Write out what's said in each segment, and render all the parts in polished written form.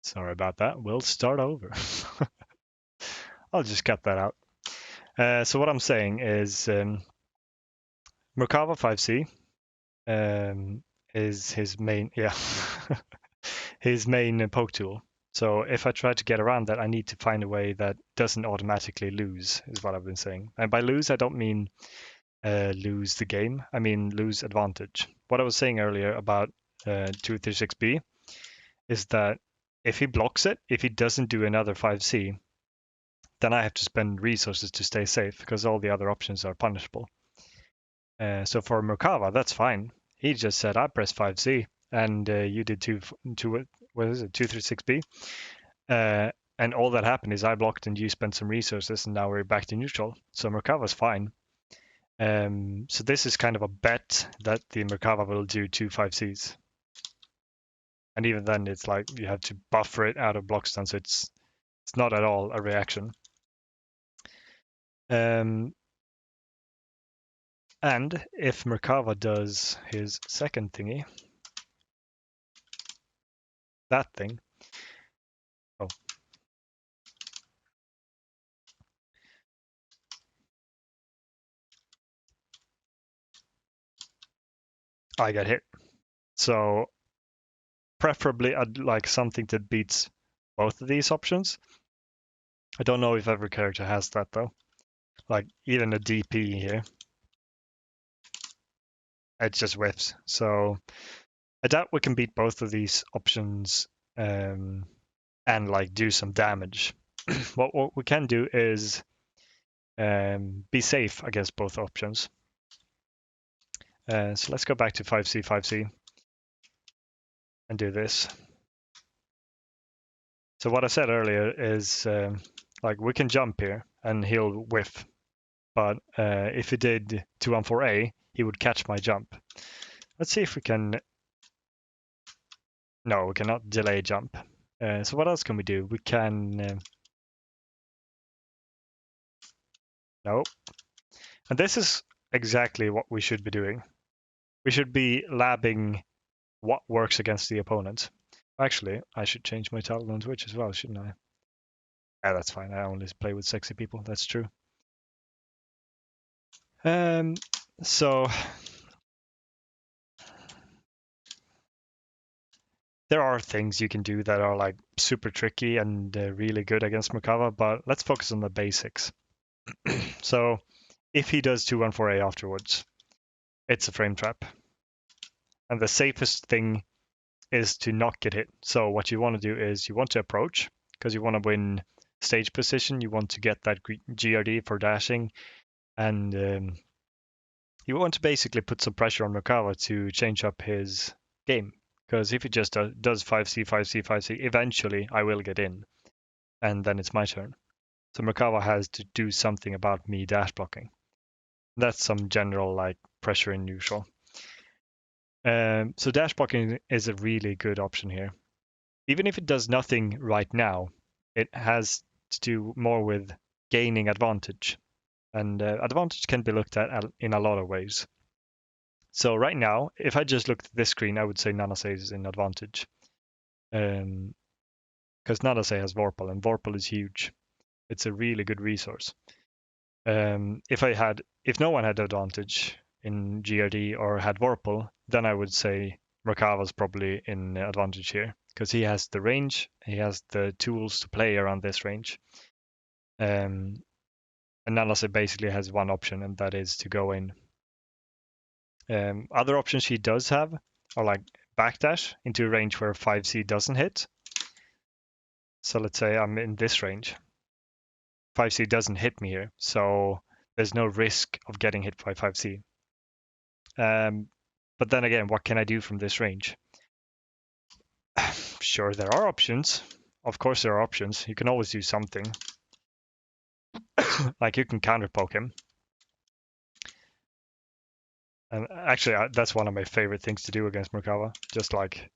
Sorry about that. We'll start over. I'll just cut that out. So what I'm saying is Merkava 5C is his main, yeah, his main poke tool. So if I try to get around that, I need to find a way that doesn't automatically lose, is what I've been saying. And by lose, I don't mean lose the game. I mean lose advantage. What I was saying earlier about 236B is that if he blocks it, if he doesn't do another 5C, then I have to spend resources to stay safe because all the other options are punishable. So for Merkava, that's fine. He just said, I pressed 5C and you did what is it, 236B? And all that happened is I blocked and you spent some resources and now we're back to neutral. So Merkava's fine. So this is kind of a bet that the Merkava will do 2 5Cs. And even then, it's like you have to buffer it out of block stun, so it's not at all a reaction. And if Merkava does his second thingy, that thing, oh, I get hit. So preferably I'd like something that beats both of these options. I don't know if every character has that though. Like even a DP here, it just whiffs. So I doubt we can beat both of these options and like do some damage. What we can do is be safe against both options. So let's go back to 5C, 5C and do this. So what I said earlier is like we can jump here and he'll whiff. But if he did 214A, he would catch my jump. Let's see if we can. No, we cannot delay jump. So what else can we do? We can. No. And this is exactly what we should be doing. We should be labbing what works against the opponent. Actually, I should change my title on Twitch as well, shouldn't I? Yeah, that's fine. I only play with sexy people. That's true. So there are things you can do that are like super tricky and really good against Mccarver, but let's focus on the basics. So if he does 214A afterwards, it's a frame trap. And the safest thing is to not get hit. So what you want to do is you want to approach because you want to win stage position. You want to get that GRD for dashing, and you want to basically put some pressure on Merkava to change up his game. Because if he just does 5C, 5C, 5C, eventually I will get in, and then it's my turn. So Merkava has to do something about me dash blocking. That's some general like pressure in neutral. So dash blocking is a really good option here. Even if it does nothing right now, it has to do more with gaining advantage. And advantage can be looked at in a lot of ways. So right now, if I just looked at this screen, I would say Nanase is in advantage. Because Nanase has Vorpal, and Vorpal is huge. It's a really good resource. If no one had advantage in GRD or had Vorpal, then I would say Merkava's probably in advantage here because he has the range, he has the tools to play around this range. And Nanase basically has one option, and that is to go in. Other options he does have are like backdash into a range where 5C doesn't hit. So let's say I'm in this range. 5C doesn't hit me here, so there's no risk of getting hit by 5C. But then again, what can I do from this range? Sure, there are options. Of course, there are options. You can always do something. Like you can counter poke him. And actually, that's one of my favorite things to do against Merkava. Just like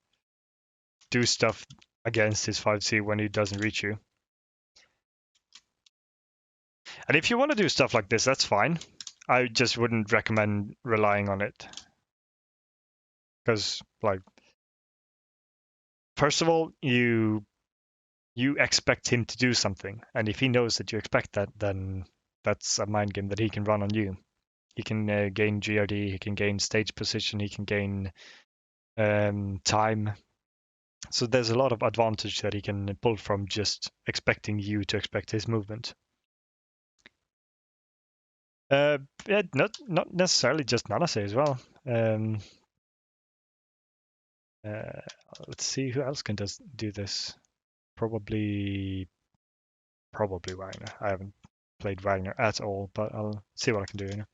do stuff against his 5C when he doesn't reach you. And if you want to do stuff like this, that's fine. I just wouldn't recommend relying on it. Because, like, first of all, you you expect him to do something, and if he knows that you expect that, then that's a mind game that he can run on you. He can gain GRD, he can gain stage position, he can gain time. So there's a lot of advantage that he can pull from just expecting you to expect his movement. Yeah, not necessarily just Nanase as well. Let's see who else can do this. Probably Wagner. I haven't played Wagner at all, but I'll see what I can do. You know?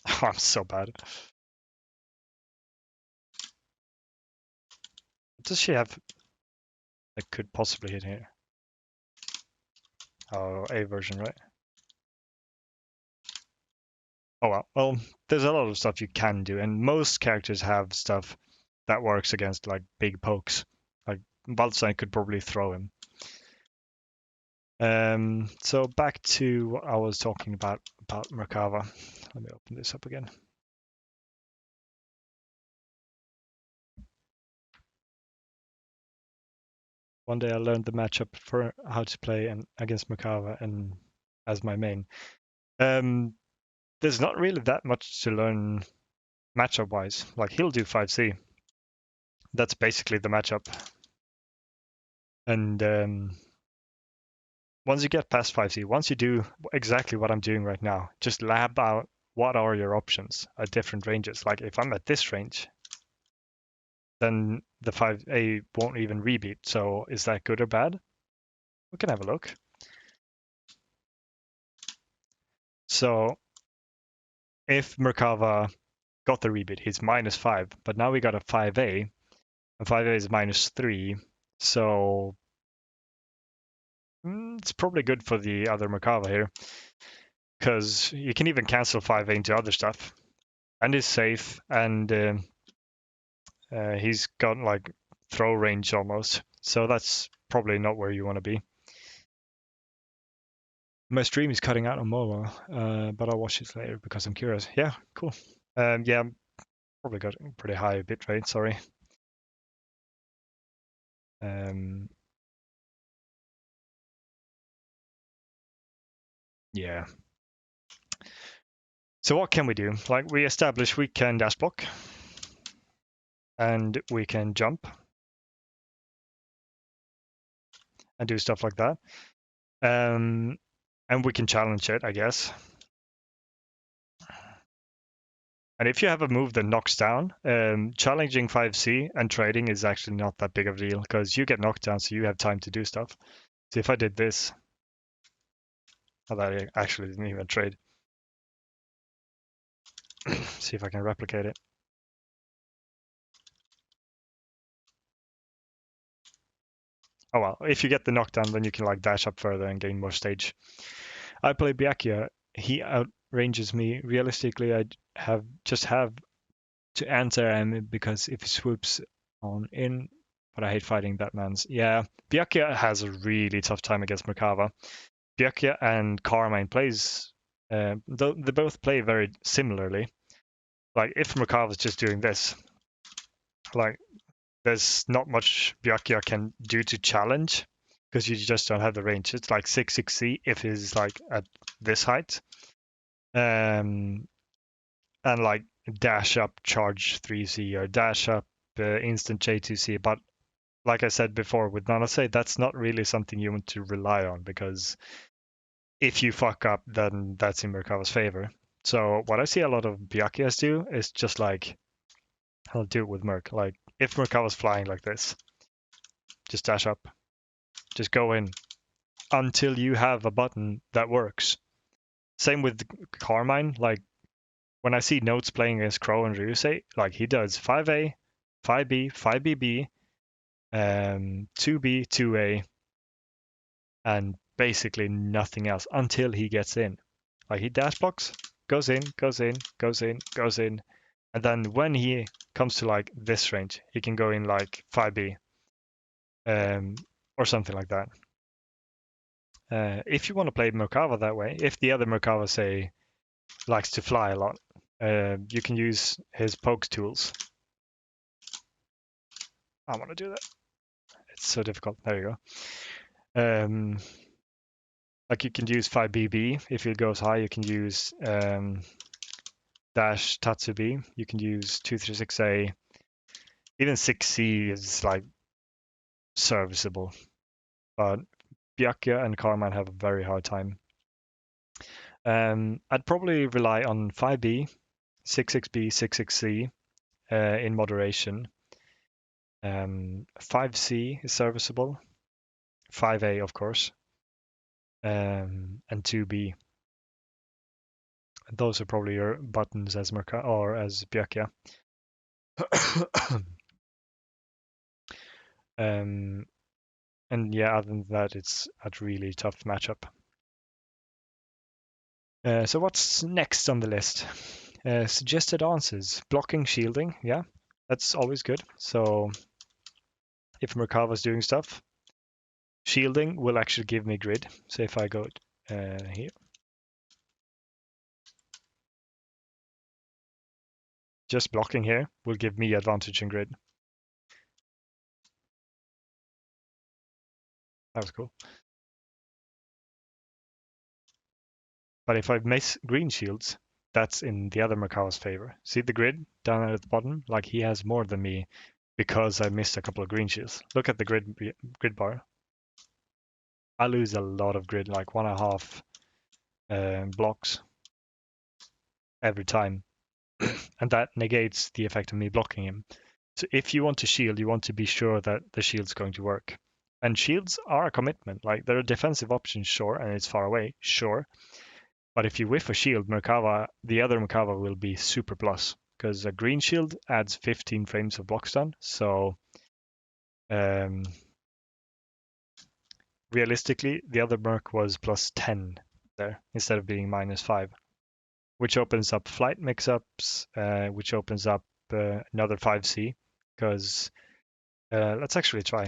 Oh, I'm so bad. What does she have that could possibly hit here? Oh, A version, right? Oh well, there's a lot of stuff you can do, and most characters have stuff that works against like big pokes. Like Waldstein could probably throw him. So back to what I was talking about Merkava. Let me open this up again. One day I learned the matchup for how to play and against Merkava and as my main. There's not really that much to learn matchup wise. Like he'll do 5C. That's basically the matchup. And once you get past 5C, once you do exactly what I'm doing right now, just lab out what are your options at different ranges. Like if I'm at this range, then the 5A won't even rebeat. So is that good or bad? We can have a look. So if Merkava got the rebeat, he's -5, but now we got a 5A, and 5A is -3. So it's probably good for the other Merkava here, because you can even cancel 5A into other stuff, and is safe, and he's got like throw range almost. So that's probably not where you want to be. My stream is cutting out on mobile, but I'll watch it later because I'm curious. Yeah, cool. Yeah, probably got a pretty high bitrate. Sorry. Yeah. So what can we do? Like we established we can dash block and we can jump and do stuff like that. And we can challenge it, I guess. And if you have a move that knocks down, challenging 5C and trading is actually not that big of a deal because you get knocked down, so you have time to do stuff. So if I did this, oh, that actually didn't even trade. See if I can replicate it. Oh well, if you get the knockdown, then you can like dash up further and gain more stage. I play Byakuya. He outranges me. Realistically, I have to answer him because if he swoops on in, but I hate fighting that man's. Yeah, Byakuya has a really tough time against Merkava. Byakuya and Carmine plays. They both play very similarly. Like if Merkava's just doing this, like there's not much Byakuya can do to challenge because you just don't have the range. It's like 6-6C if he's like at this height. And like dash up charge 3C or dash up instant J2C. But like I said before with Nanase, that's not really something you want to rely on because if you fuck up, then that's in Merkava's favor. So what I see a lot of Byakuyas do is just like, I'll do it with Merc. Like if Merkava's flying like this, just dash up, just go in until you have a button that works. Same with Carmine. Like when I see Notes playing against Crow and Ryusei, like he does 5A, 5B, 5BB, 2B, 2A, and basically nothing else until he gets in. Like he dash blocks, goes in, goes in, goes in, goes in, and then when he comes to like this range, he can go in like 5B, or something like that. If you want to play Merkava that way, if the other Merkava say likes to fly a lot, you can use his poke tools. I want to do that. It's so difficult. There you go. Like you can use 5BB. If it goes high, you can use dash Tatsubi. You can use 236A. Even 6C is like serviceable. But Byakuya and Carmine have a very hard time. I'd probably rely on 5B, 66B, 66C in moderation. 5C is serviceable. 5A, of course. And 2B. Those are probably your buttons as Merkava or as Byakuya. And yeah, other than that, it's a really tough matchup. So what's next on the list? Suggested answers. Blocking, shielding. Yeah, that's always good. So if Merkava's doing stuff, shielding will actually give me grid. So if I go here, just blocking here will give me advantage in grid. That was cool. But if I miss green shields, that's in the other Merkava's favor. See the grid down at the bottom? Like he has more than me because I missed a couple of green shields. Look at the grid bar. I lose a lot of grid, like 1.5 blocks every time. And that negates the effect of me blocking him. So if you want to shield, you want to be sure that the shield's going to work. And shields are a commitment. Like they're a defensive option, sure, and it's far away, sure. But if you whiff a shield, Merkava, the other Merkava will be super plus because a green shield adds 15 frames of block stun. So realistically, the other Merc was plus 10 there instead of being -5, which opens up flight mix-ups, which opens up another 5C because let's actually try.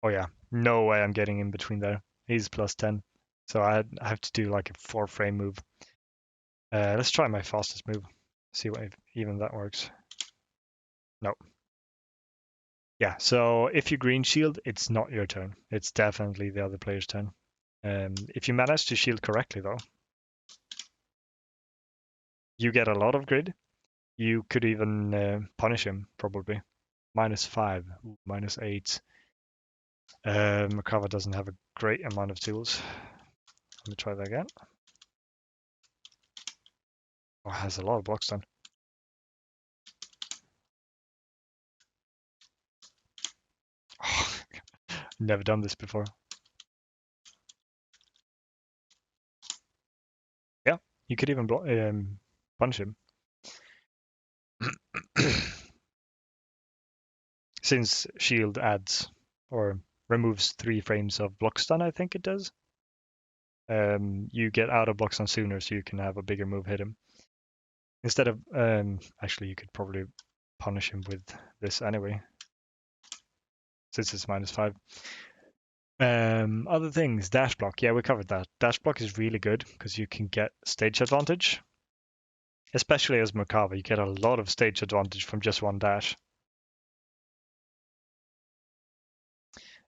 Oh yeah, no way I'm getting in between there. He's plus 10. So I have to do like a 4-frame move. Let's try my fastest move. See what if even that works. No. Yeah, so if you green shield, it's not your turn. It's definitely the other player's turn. If you manage to shield correctly though, you get a lot of grid. You could even punish him probably. -5, -8. Mccarver doesn't have a great amount of tools. Let me try that again. Oh, has a lot of blocks done. Oh, never done this before. Yeah, you could even punish him. Since shield adds or removes 3 frames of block stun, I think it does. You get out of block stun sooner, so you can have a bigger move hit him. Instead of actually, you could probably punish him with this anyway, since it's -5. Other things, dash block. Yeah, we covered that. Dash block is really good because you can get stage advantage. Especially as Merkava, you get a lot of stage advantage from just one dash.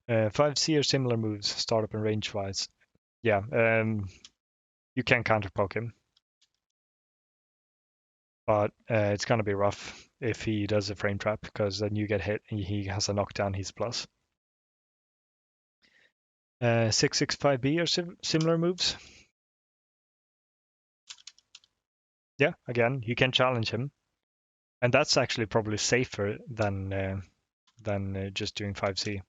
5C or similar moves, startup and range wise. Yeah, you can counter poke him. But it's going to be rough if he does a frame trap because then you get hit and he has a knockdown, he's plus. 665B or similar moves. Yeah, again, you can challenge him. And that's actually probably safer than just doing 5C.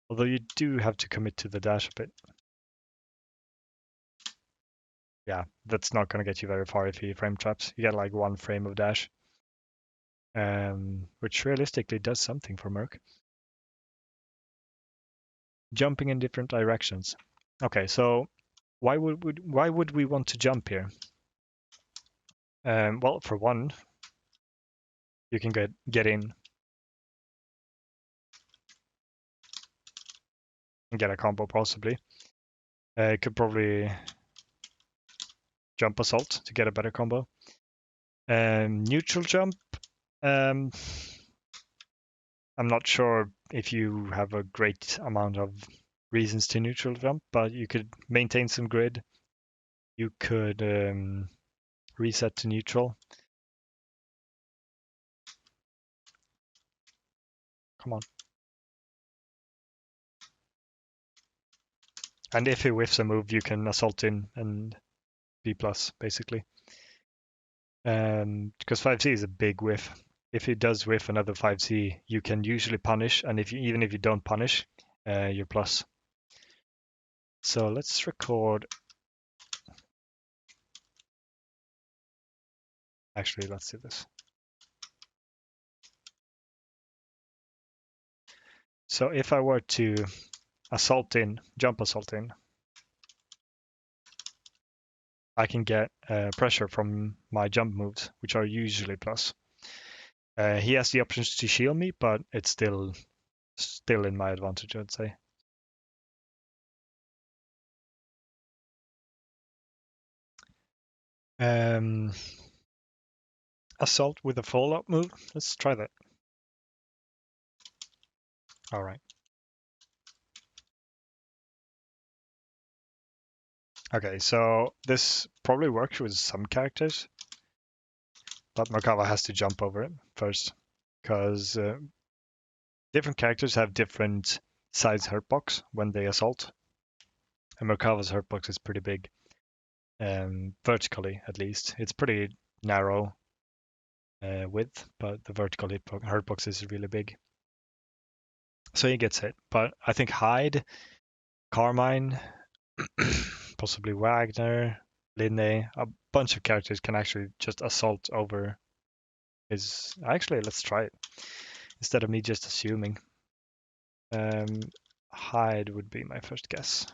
Although you do have to commit to the dash a bit. Yeah, that's not going to get you very far if he frame traps. You get like 1 frame of dash. Which realistically does something for Merc. Jumping in different directions. Okay, so why would we want to jump here? Well, for one, you can get in. and get a combo possibly. Could probably jump assault to get a better combo. Neutral jump. I'm not sure if you have a great amount of reasons to neutral jump, but you could maintain some grid. You could reset to neutral. Come on. And if he whiffs a move, you can assault in and B+, basically. Because 5C is a big whiff. If he does whiff another 5C, you can usually punish, and even if you don't punish, you're plus. So let's record. Actually, let's do this. So if I were to assault in, jump assault in, I can get pressure from my jump moves, which are usually plus. He has the options to shield me, but it's still in my advantage, I'd say. Assault with a fallout move. Let's try that. All right. Okay, so this probably works with some characters, but Merkava has to jump over it first, because different characters have different size hurtbox when they assault. And Merkava's hurtbox is pretty big, vertically at least. It's pretty narrow width, but the vertical hurtbox is really big. So he gets hit. But I think Hyde, Carmine, possibly Wagner, Linne, a bunch of characters can actually just assault over his. Actually, let's try it instead of me just assuming. Hyde would be my first guess.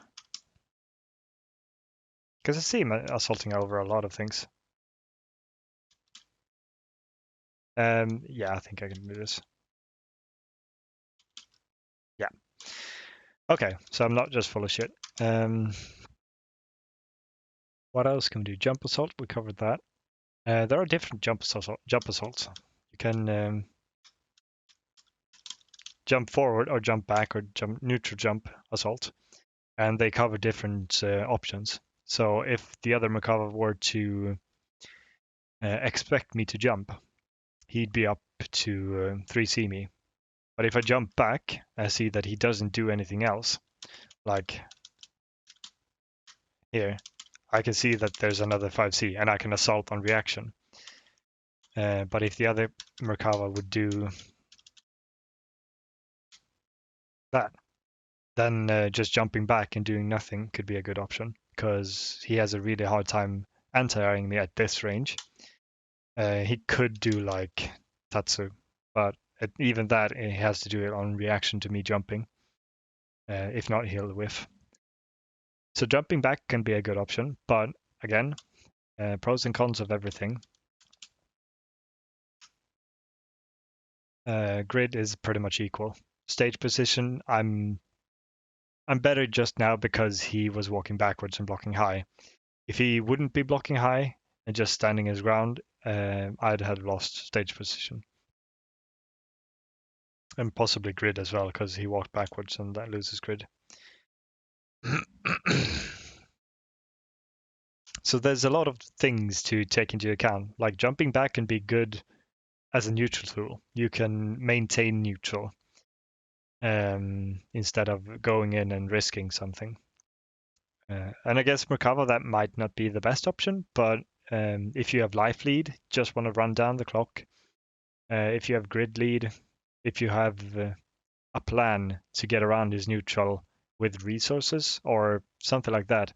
Because I see him assaulting over a lot of things. Yeah, I think I can do this. Yeah. Okay, so I'm not just full of shit. What else can we do? Jump assault, we covered that. There are different jump assaults. You can jump forward or jump back or jump neutral jump assault, and they cover different options. So if the other Mccarver were to expect me to jump, he'd be up to 3C me. But if I jump back, I see that he doesn't do anything else. Like here, I can see that there's another 5C and I can assault on reaction. But if the other Merkava would do that, then just jumping back and doing nothing could be a good option, because he has a really hard time anti-airing me at this range. He could do like Tatsu, but even that, he has to do it on reaction to me jumping. If not, he'll whiff. So jumping back can be a good option, but again, pros and cons of everything. Grid is pretty much equal. Stage position, I'm better just now because he was walking backwards and blocking high. If he wouldn't be blocking high and just standing his ground, I'd have lost stage position. And possibly grid as well, because he walked backwards and that loses grid. So there's a lot of things to take into account. Like jumping back can be good as a neutral tool. You can maintain neutral instead of going in and risking something. And I guess Merkava, that might not be the best option, but if you have life lead, just want to run down the clock. If you have grid lead, if you have a plan to get around his neutral with resources or something like that,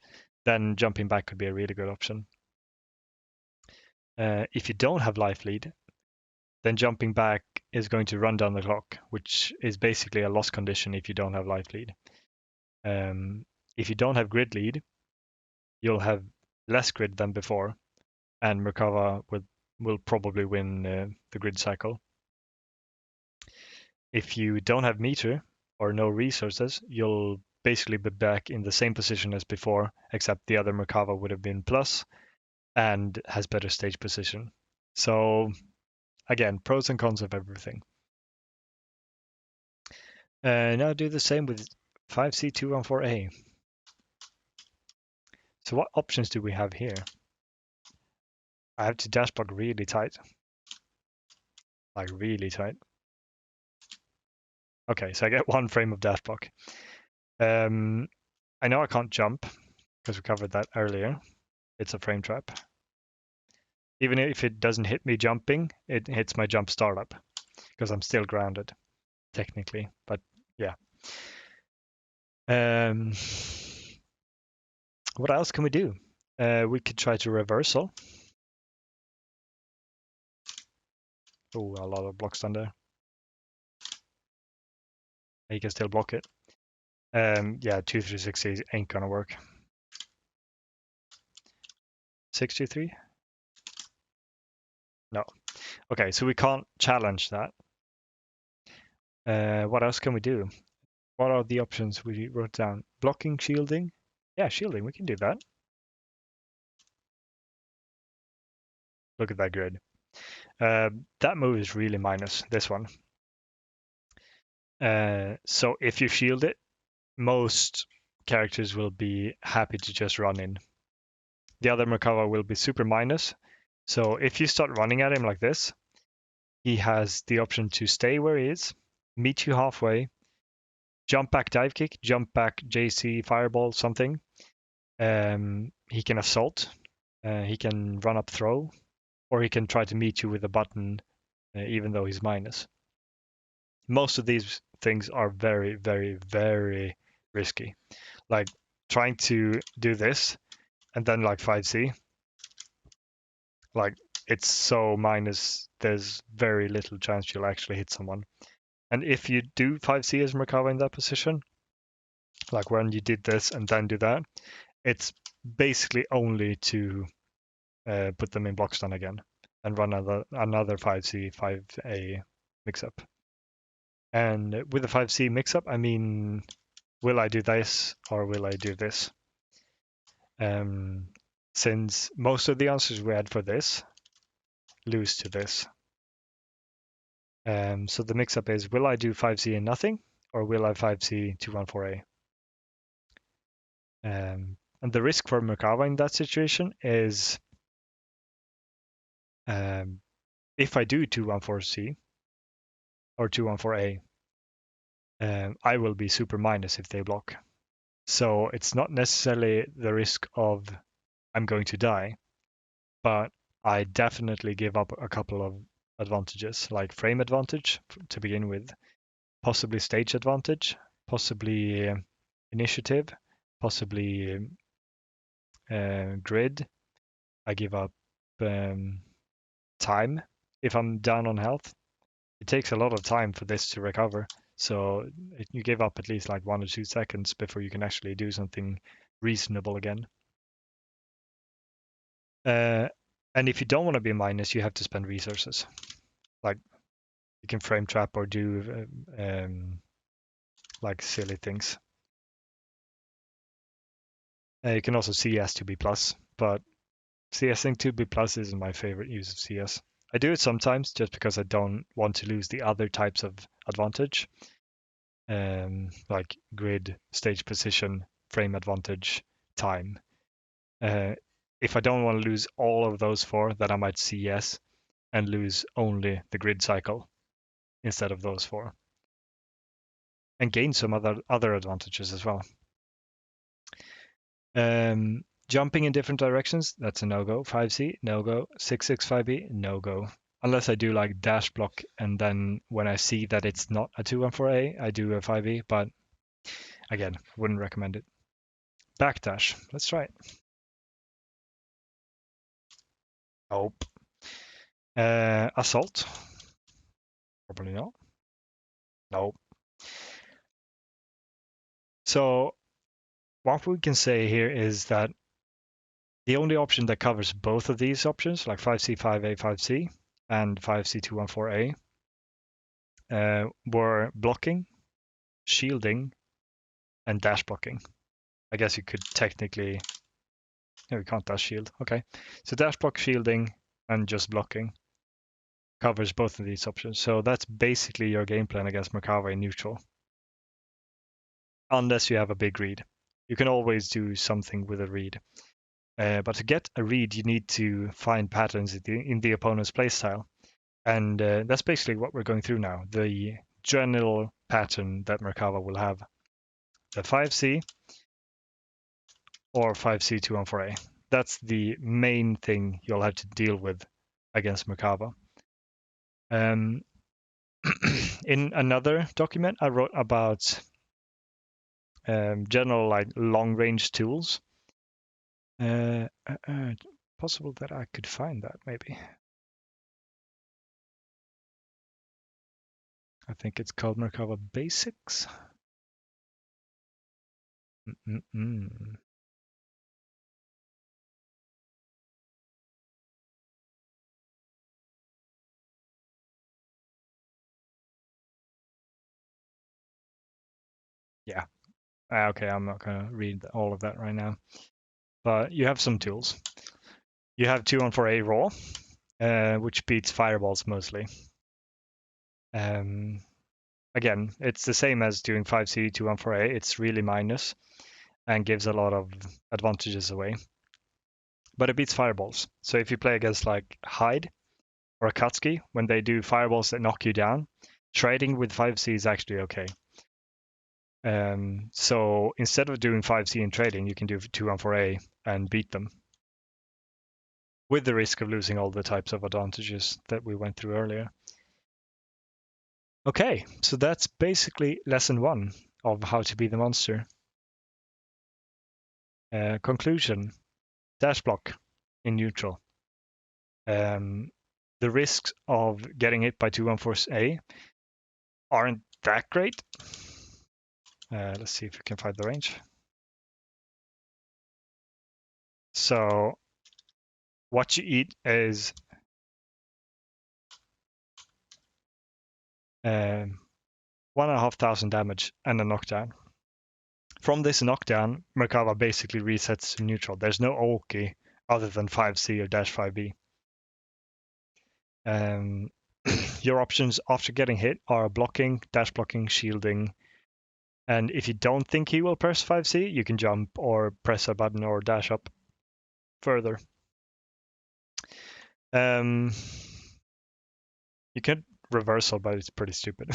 then jumping back could be a really good option. If you don't have life lead, then jumping back is going to run down the clock, which is basically a loss condition if you don't have life lead. If you don't have grid lead, you'll have less grid than before, and Merkava will probably win the grid cycle. If you don't have meter or no resources, you'll basically be back in the same position as before, except the other Merkava would have been plus and has better stage position. So again, pros and cons of everything. Now do the same with 5C214A. So what options do we have here? I have to dash block really tight. Like really tight. Okay, so I get 1 frame of dash block. I know I can't jump because we covered that earlier. It's a frame trap. Even if it doesn't hit me jumping, it hits my jump startup because I'm still grounded, technically. But yeah. What else can we do? We could try to reversal. Oh, a lot of blocks down there. You can still block it. Yeah, 2-3-6 ain't gonna work. 6-2-3? No. Okay, so we can't challenge that. What else can we do? What are the options we wrote down? Blocking, shielding? Yeah, shielding, we can do that. Look at that grid. That move is really minus, this one. So if you shield it, most characters will be happy to just run in. The other Merkava will be super minus. So if you start running at him like this, he has the option to stay where he is, meet you halfway, jump back dive kick, jump back JC fireball, something. He can assault, he can run up throw, or he can try to meet you with a button, even though he's minus. Most of these things are very, very, very risky. Like trying to do this and then like 5C, like it's so minus, there's very little chance you'll actually hit someone. And if you do 5C as Merkava in that position, like when you did this and then do that, it's basically only to put them in block stun again and run another 5C, 5A mix-up. And with the 5C mix-up, I mean, will I do this or will I do this? Since most of the answers we had for this lose to this. So the mix-up is, will I do 5C and nothing, or will I 5C 214A? And the risk for Merkava in that situation is if I do 214C or 214A, I will be super minus if they block. So it's not necessarily the risk of I'm going to die, but I definitely give up a couple of advantages, like frame advantage to begin with, possibly stage advantage, possibly initiative, possibly grid. I give up time if I'm down on health. It takes a lot of time for this to recover, so you give up at least like 1 or 2 seconds before you can actually do something reasonable again. And if you don't want to be minus, you have to spend resources. Like you can frame trap or do like silly things. You can also CS to B plus, but CSing to B plus isn't my favorite use of CS. I do it sometimes just because I don't want to lose the other types of advantage, like grid, stage position, frame advantage, time. If I don't want to lose all of those 4, then I might CS and lose only the grid cycle instead of those 4, and gain some other advantages as well. Jumping in different directions, that's a no-go. 5C, no-go. 665B, no-go. Unless I do like dash block, and then when I see that it's not a 214A, I do a 5E, but again, wouldn't recommend it. Backdash, let's try it. Nope. Assault, probably not. Nope. So what we can say here is that the only option that covers both of these options, like 5C, 5A, 5C, and 5C, 214A, were blocking, shielding, and dash blocking. I guess you could technically... No, we can't dash shield. Okay. So dash block, shielding, and just blocking covers both of these options. So that's basically your game plan against Merkava in neutral. Unless you have a big read. You can always do something with a read. But to get a read, you need to find patterns in the opponent's playstyle. And that's basically what we're going through now. The general pattern that Merkava will have. The 5C or 5C 2-on-4A. That's the main thing you'll have to deal with against Merkava. In another document, I wrote about general like long-range tools. Possible that I could find that maybe. I think it's called Merkava Basics. Yeah. Okay, I'm not going to read all of that right now. But you have some tools. You have 2-on-4A raw, which beats fireballs mostly. Again, it's the same as doing 5C 2-on-4A. It's really minus and gives a lot of advantages away. But it beats fireballs. So if you play against like Hyde or Akatsuki, when they do fireballs that knock you down, trading with 5C is actually okay. So instead of doing 5C in trading, you can do 2-on-4A and beat them, with the risk of losing all the types of advantages that we went through earlier. Okay, so that's basically lesson 1 of how to be the monster. Conclusion, dash block in neutral. The risks of getting hit by 2-on-4A aren't that great. Let's see if we can find the range. So what you eat is 1,500 damage and a knockdown. From this knockdown, Merkava basically resets to neutral. There's no Oki other than 5C or dash 5B. Your options after getting hit are blocking, dash blocking, shielding, and if you don't think he will press 5C, you can jump or press a button or dash up further. You can reversal, but it's pretty stupid.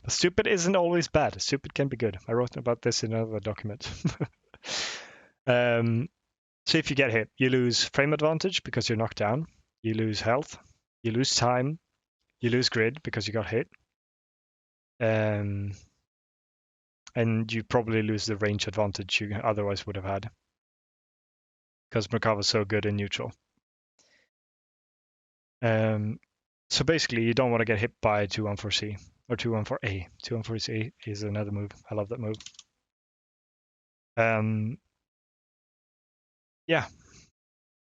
But stupid isn't always bad. Stupid can be good. I wrote about this in another document. So if you get hit, you lose frame advantage because you're knocked down. You lose health. You lose time. You lose grid because you got hit. And you probably lose the range advantage you otherwise would have had, because Merkava is so good in neutral. So basically, you don't want to get hit by 2-on-4C or 2-on-4A. 2-on-4C is another move. I love that move. Yeah,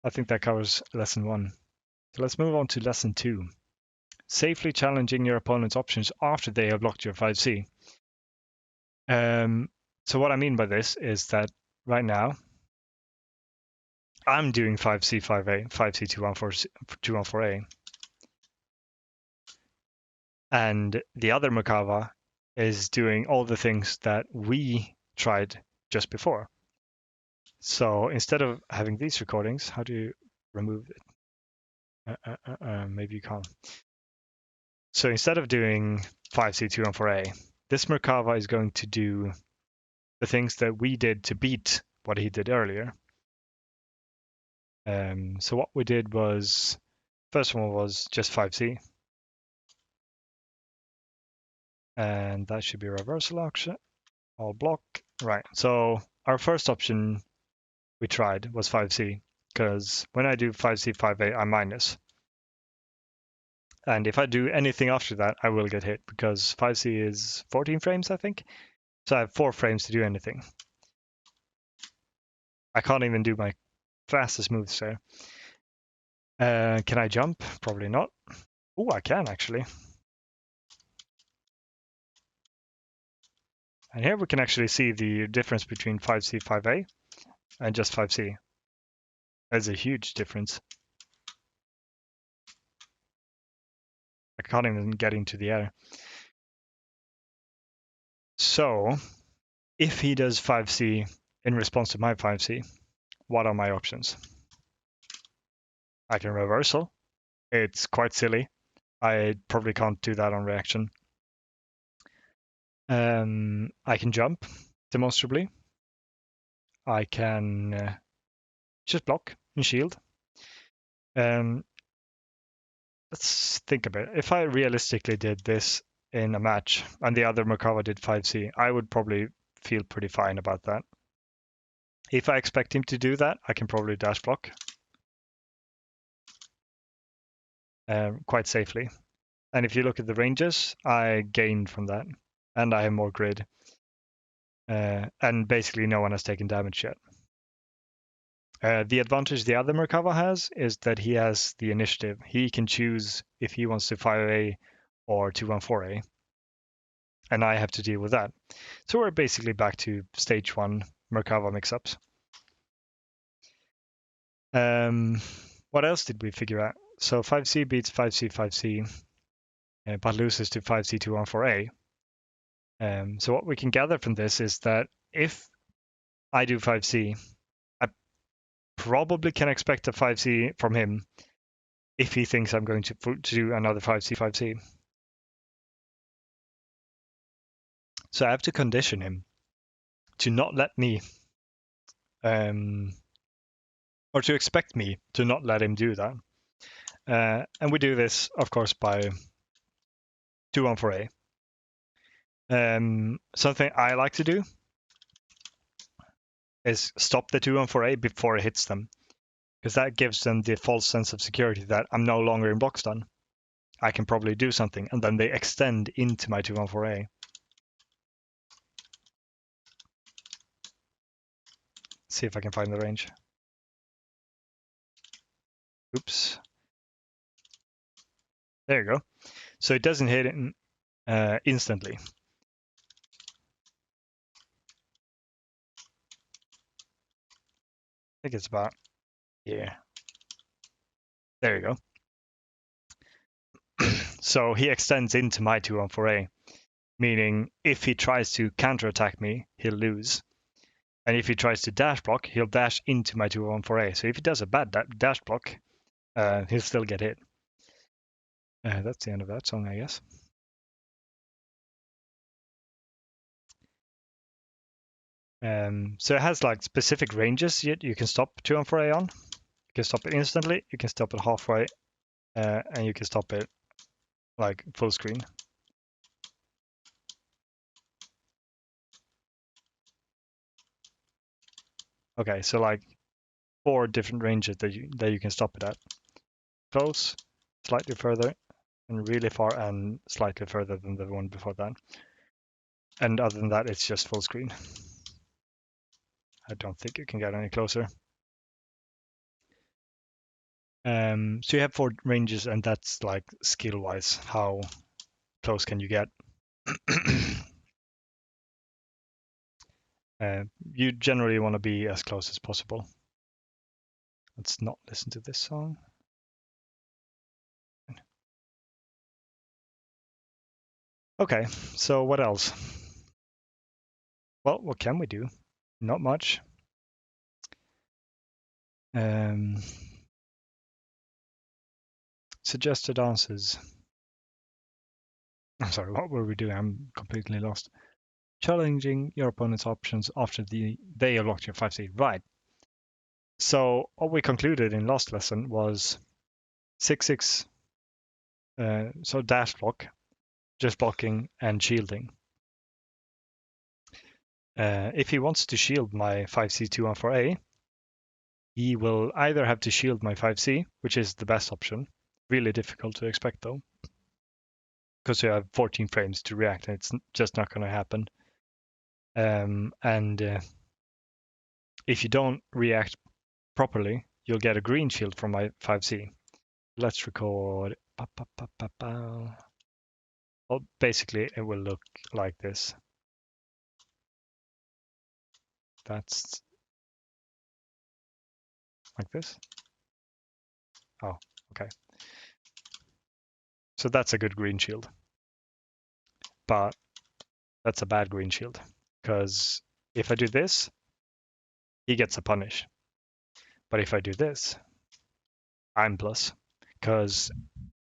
I think that covers lesson 1. So let's move on to lesson 2. Safely challenging your opponent's options after they have blocked your 5C. So what I mean by this is that right now, I'm doing 5C, 5A, 5C, 2-on-4A. And the other Merkava is doing all the things that we tried just before. So instead of having these recordings, how do you remove it? Maybe you can't. So instead of doing 5C 2-on-4A, this Merkava is going to do the things that we did to beat what he did earlier. So what we did was, first one was just 5C. And that should be a reversal action. All block. Right. So our first option we tried was 5C, because when I do 5C, 5A, I'm minus. And if I do anything after that, I will get hit, because 5C is 14 frames, I think. So I have 4 frames to do anything. I can't even do my fastest moves there. Can I jump? Probably not. Oh, I can actually. And here we can actually see the difference between 5C, 5A and just 5C. That's a huge difference. I can't even get into the air. So if he does 5C in response to my 5C, what are my options? I can reversal. It's quite silly. I probably can't do that on reaction. I can jump, demonstrably. I can just block and shield. Let's think about it. If I realistically did this in a match and the other Merkava did 5C, I would probably feel pretty fine about that. If I expect him to do that, I can probably dash block quite safely. And if you look at the ranges, I gained from that, and I have more grid. And basically no one has taken damage yet. The advantage the other Merkava has is that he has the initiative. He can choose if he wants to 5A or 214A, and I have to deal with that. So we're basically back to stage 1 Merkava mix-ups. What else did we figure out? So 5C beats 5C, 5C, but loses to 5C, 214A. So what we can gather from this is that if I do 5C, I probably can expect a 5C from him if he thinks I'm going to do another 5C, 5C. So I have to condition him to not let me, or to expect me to not let him do that. And we do this, of course, by 214A. Something I like to do is stop the 214A before it hits them, because that gives them the false sense of security that I'm no longer in block stun. I can probably do something, and then they extend into my 214A. See if I can find the range. Oops. There you go. So it doesn't hit it instantly. I think it's about here. There you go. So he extends into my 214A, meaning if he tries to counterattack me, he'll lose. And if he tries to dash block, he'll dash into my 214A. So if he does a bad dash block, he'll still get hit. That's the end of that song, I guess. So it has like specific ranges you can stop 214A on. You can stop it instantly, you can stop it halfway, and you can stop it like full screen. Okay, so like 4 different ranges that you can stop it at. Close, slightly further, and really far, and slightly further than the one before that. And other than that, it's just full screen. I don't think you can get any closer. So you have 4 ranges, and that's like skill-wise, how close can you get? You generally want to be as close as possible. Let's not listen to this song. Okay, so what else? Well, what can we do? Not much. Suggested answers. I'm sorry, what were we doing? I'm completely lost. Challenging your opponent's options after they have locked your 5C. Right. So what we concluded in last lesson was 6-6. So dash block, just blocking and shielding. If he wants to shield my 5C 214A, he will either have to shield my 5C, which is the best option. Really difficult to expect though, because you have 14 frames to react, and it's just not going to happen. And if you don't react properly, you'll get a green shield from my 5C. Let's record. Well, basically, it will look like this. That's like this. Oh, okay. So that's a good green shield. But that's a bad green shield. Because if I do this, he gets a punish. But if I do this, I'm plus. Because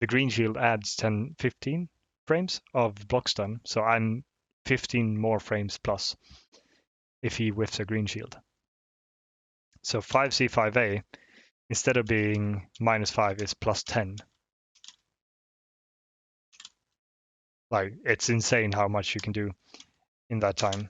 the green shield adds 10, 15 frames of block stun. So I'm 15 more frames plus if he whiffs a green shield. So 5C, 5A, instead of being -5, is +10. Like, it's insane how much you can do in that time.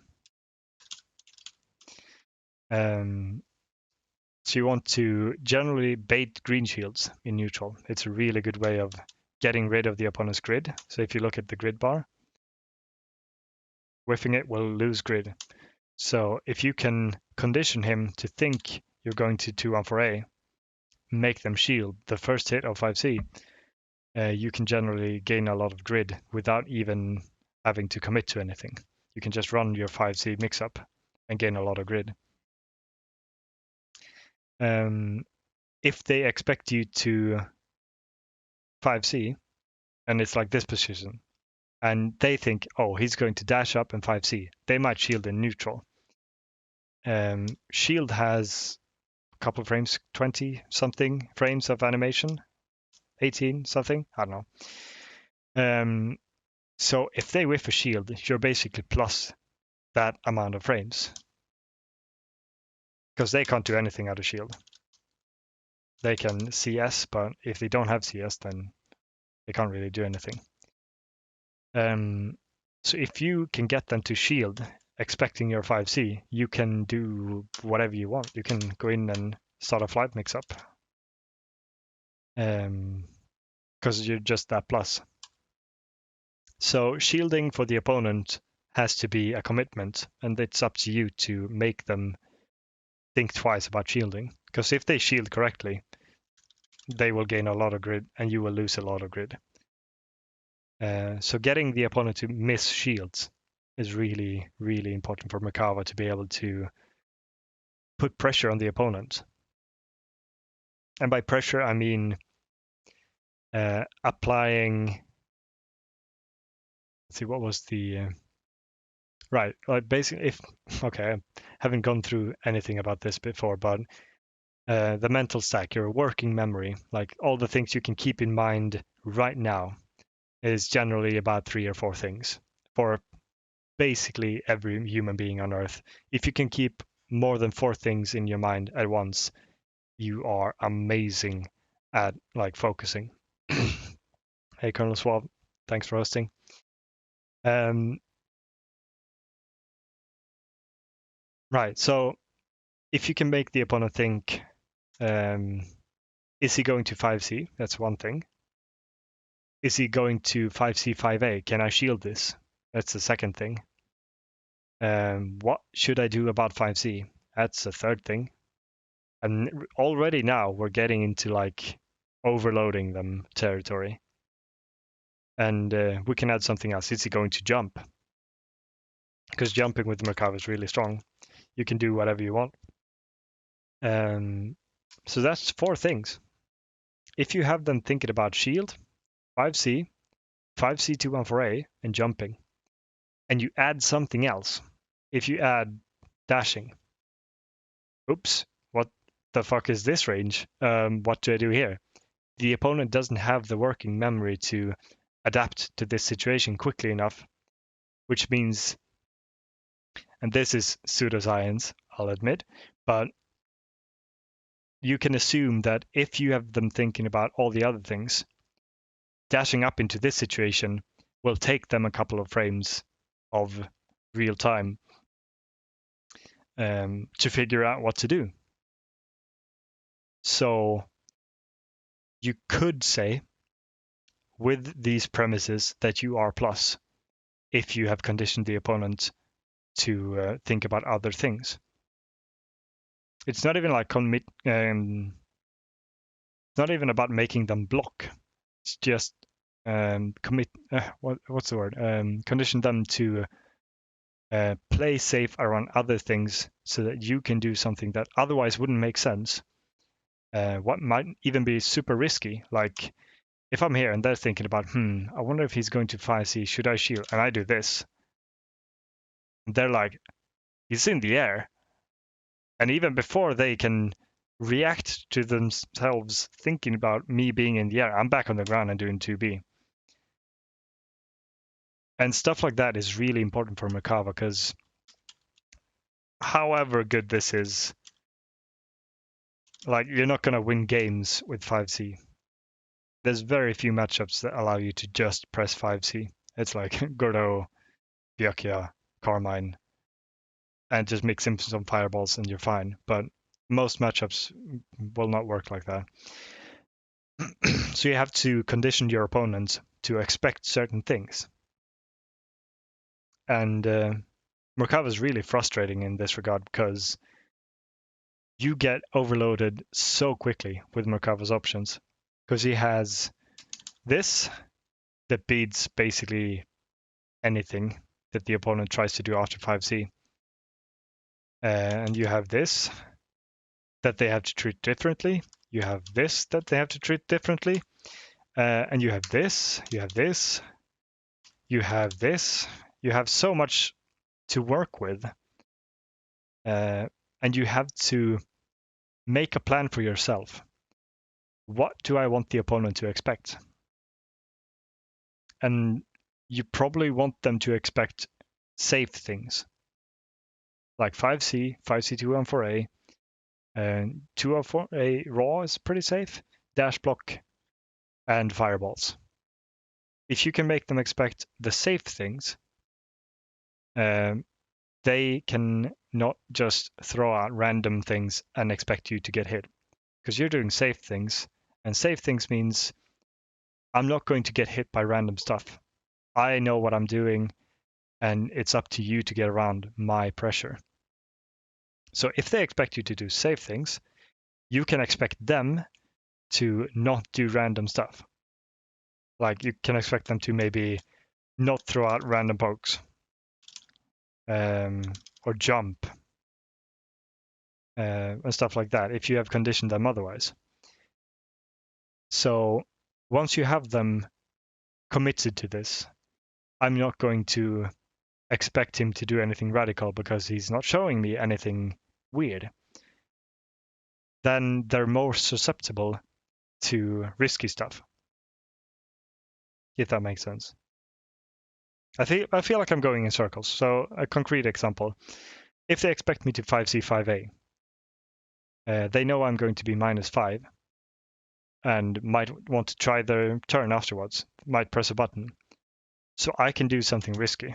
So you want to generally bait green shields in neutral. It's a really good way of getting rid of the opponent's grid. So if you look at the grid bar, whiffing it will lose grid. So if you can condition him to think you're going to 2-1-4A, make them shield the first hit of 5C, you can generally gain a lot of grid without even having to commit to anything. You can just run your 5C mix-up and gain a lot of grid. If they expect you to 5C, and it's like this position, and they think, oh, he's going to dash up and 5C, they might shield in neutral. Shield has a couple of frames, 20 something frames of animation, 18 something, I don't know. So if they whiff a shield, you're basically plus that amount of frames, because they can't do anything out of shield. They can CS, but if they don't have CS, then they can't really do anything. So if you can get them to shield, expecting your 5C, you can do whatever you want. You can go in and start a flight mix-up, because you're just that plus. So shielding for the opponent has to be a commitment, and it's up to you to make them think twice about shielding. Because if they shield correctly, they will gain a lot of grid, and you will lose a lot of grid. So getting the opponent to miss shields is really, really important for Merkava to be able to put pressure on the opponent. And by pressure, I mean applying. Let's see, what was the right? Like basically, if okay, I haven't gone through anything about this before, but the mental stack, your working memory, like all the things you can keep in mind right now, is generally about 3 or 4 things for basically every human being on Earth. If you can keep more than 4 things in your mind at once, you are amazing at like focusing. Hey, Colonel Swab, thanks for hosting. Right, so if you can make the opponent think, is he going to 5C? That's one thing. Is he going to 5C, 5A? Can I shield this? That's the second thing. What should I do about 5C? That's the third thing. And already now we're getting into like overloading them territory. And we can add something else. Is he going to jump? Because jumping with Merkava is really strong. You can do whatever you want. So that's 4 things. If you have them thinking about shield, 5C, 5C 2-1-4A, and jumping, and you add something else, if you add dashing, oops, what the fuck is this range? What do I do here? The opponent doesn't have the working memory to adapt to this situation quickly enough, which means, and this is pseudoscience, I'll admit, but you can assume that if you have them thinking about all the other things, dashing up into this situation will take them a couple of frames of real time to figure out what to do. So you could say, with these premises, that you are plus if you have conditioned the opponent to think about other things. It's not even like it's not even about making them block. It's just commit. What's the word? Condition them to play safe around other things so that you can do something that otherwise wouldn't make sense. What might even be super risky, like if I'm here and they're thinking about, I wonder if he's going to 5C, should I shield? And I do this. And they're like, he's in the air. And even before they can react to themselves thinking about me being in the air, I'm back on the ground and doing 2B. And stuff like that is really important for Merkava, because however good this is, like, you're not going to win games with 5C. There's very few matchups that allow you to just press 5C. It's like Gordo, Byakuya, Carmine, and just mix in some fireballs and you're fine. But most matchups will not work like that. So you have to condition your opponent to expect certain things. And Merkava is really frustrating in this regard because you get overloaded so quickly with Merkava's options, because he has this that beats basically anything that the opponent tries to do after 5C. And you have this that they have to treat differently. You have this that they have to treat differently. And you have this, you have this, you have this. You have so much to work with. And you have to make a plan for yourself. What do I want the opponent to expect? And you probably want them to expect safe things, like 5C, 5C2 and 4A, and 204A raw is pretty safe, dash block, and fireballs. If you can make them expect the safe things, they can not just throw out random things and expect you to get hit, because you're doing safe things, and safe things means I'm not going to get hit by random stuff. I know what I'm doing, and it's up to you to get around my pressure. So if they expect you to do safe things, you can expect them to not do random stuff. Like you can expect them to maybe not throw out random pokes, or jump, and stuff like that if you have conditioned them otherwise. So once you have them committed to this, I'm not going to expect him to do anything radical because he's not showing me anything weird. Then they're more susceptible to risky stuff, if that makes sense. I feel like I'm going in circles. So a concrete example: if they expect me to 5C 5A, they know I'm going to be -5 and might want to try their turn afterwards, might press a button. So I can do something risky.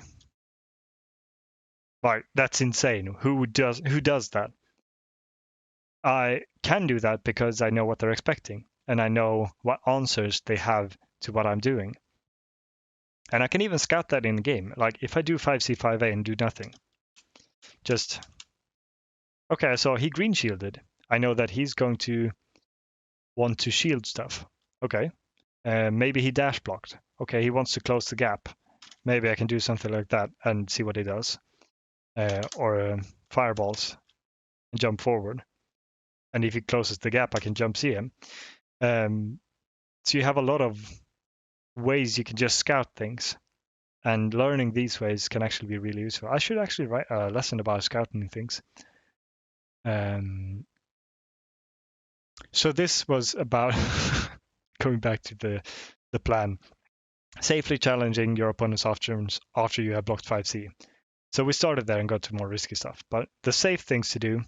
Like, that's insane. Who does that? I can do that because I know what they're expecting and I know what answers they have to what I'm doing. And I can even scout that in the game. Like if I do 5C 5A and do nothing, just okay, so he green shielded. I know that he's going to want to shield stuff. Okay. Maybe he dash blocked. Okay, he wants to close the gap. Maybe I can do something like that and see what he does. Or fireballs and jump forward. And if he closes the gap, I can jump see him. So you have a lot of ways you can just scout things. And learning these ways can actually be really useful. I should actually write a lesson about scouting things. So this was about going back to the plan. Safely challenging your opponent's options after you have blocked 5C. So we started there and got to more risky stuff. But the safe things to do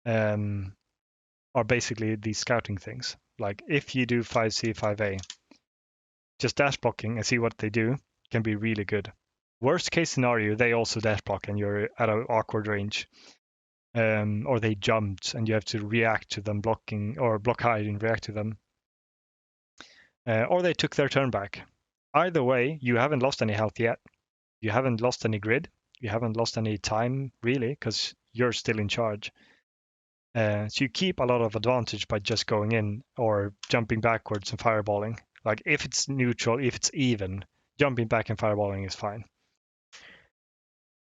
are basically these scouting things. Like if you do 5C, 5A, just dash blocking and see what they do can be really good. Worst case scenario, they also dash block and you're at an awkward range. Or they jumped and you have to react to them blocking, or block hide and react to them. Or they took their turn back. Either way, you haven't lost any health yet. You haven't lost any grid. You haven't lost any time, really, because you're still in charge. So you keep a lot of advantage by just going in or jumping backwards and fireballing. Like if it's neutral, if it's even, jumping back and fireballing is fine.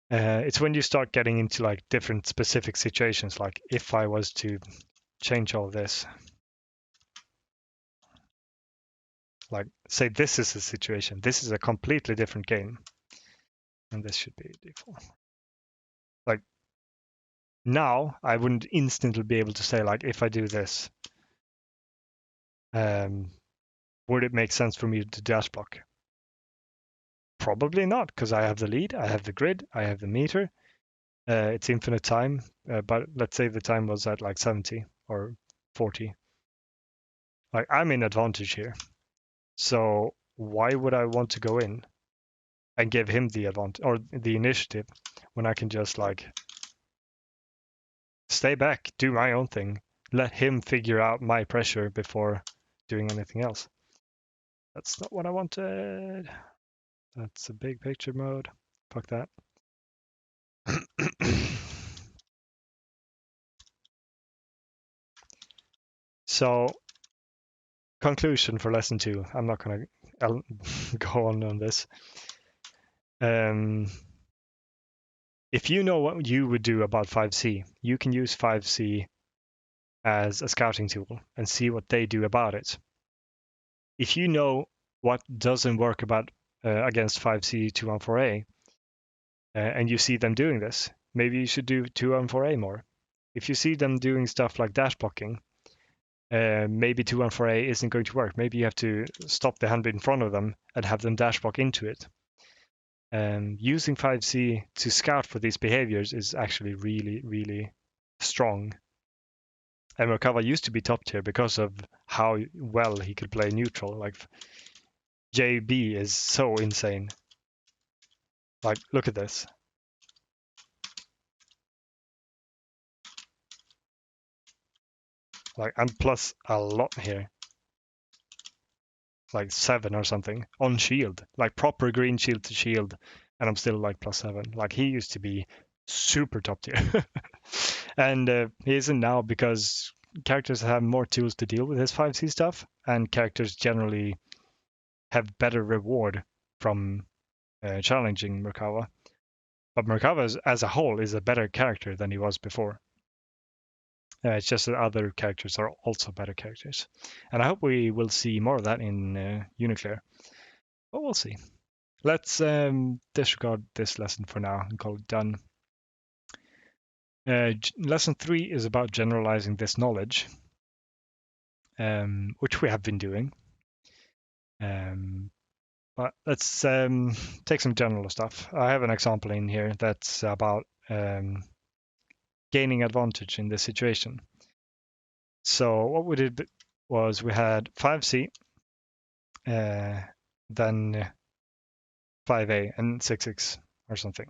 It's when you start getting into like different specific situations, like if I was to change all this, like say this is a situation, this is a completely different game, and this should be default. Like now I wouldn't instantly be able to say like if I do this, would it make sense for me to dash block? Probably not, because I have the lead, I have the grid, I have the meter. It's infinite time, but let's say the time was at like 70 or 40. Like I'm in advantage here. So why would I want to go in and give him the advantage or the initiative when I can just like stay back, do my own thing, let him figure out my pressure before doing anything else? That's not what I wanted. That's a big picture mode. Fuck that. So, conclusion for lesson 2. I'm not going to go on this. If you know what you would do about 5C, you can use 5C as a scouting tool and see what they do about it. If you know what doesn't work against 5C 214A, and you see them doing this, maybe you should do 214A more. If you see them doing stuff like dash blocking, maybe 214A isn't going to work. Maybe you have to stop the hand in front of them and have them dash block into it. Using 5C to scout for these behaviors is actually really, really strong. And Merkava used to be top tier because of how well he could play neutral. Like JB is so insane. Like, look at this. Like, I'm plus a lot here. Like 7 or something on shield. Like proper green shield to shield. And I'm still like plus 7. Like, he used to be super top tier. And he isn't now because characters have more tools to deal with his 5C stuff. And characters generally have better reward from challenging Merkava. But Merkava as a whole is a better character than he was before. It's just that other characters are also better characters. And I hope we will see more of that in Uniclear. But we'll see. Let's disregard this lesson for now and call it done. Lesson 3 is about generalizing this knowledge, which we have been doing. But let's take some general stuff. I have an example in here that's about gaining advantage in this situation. So what we did was we had 5C, then 5A, and 6X or something.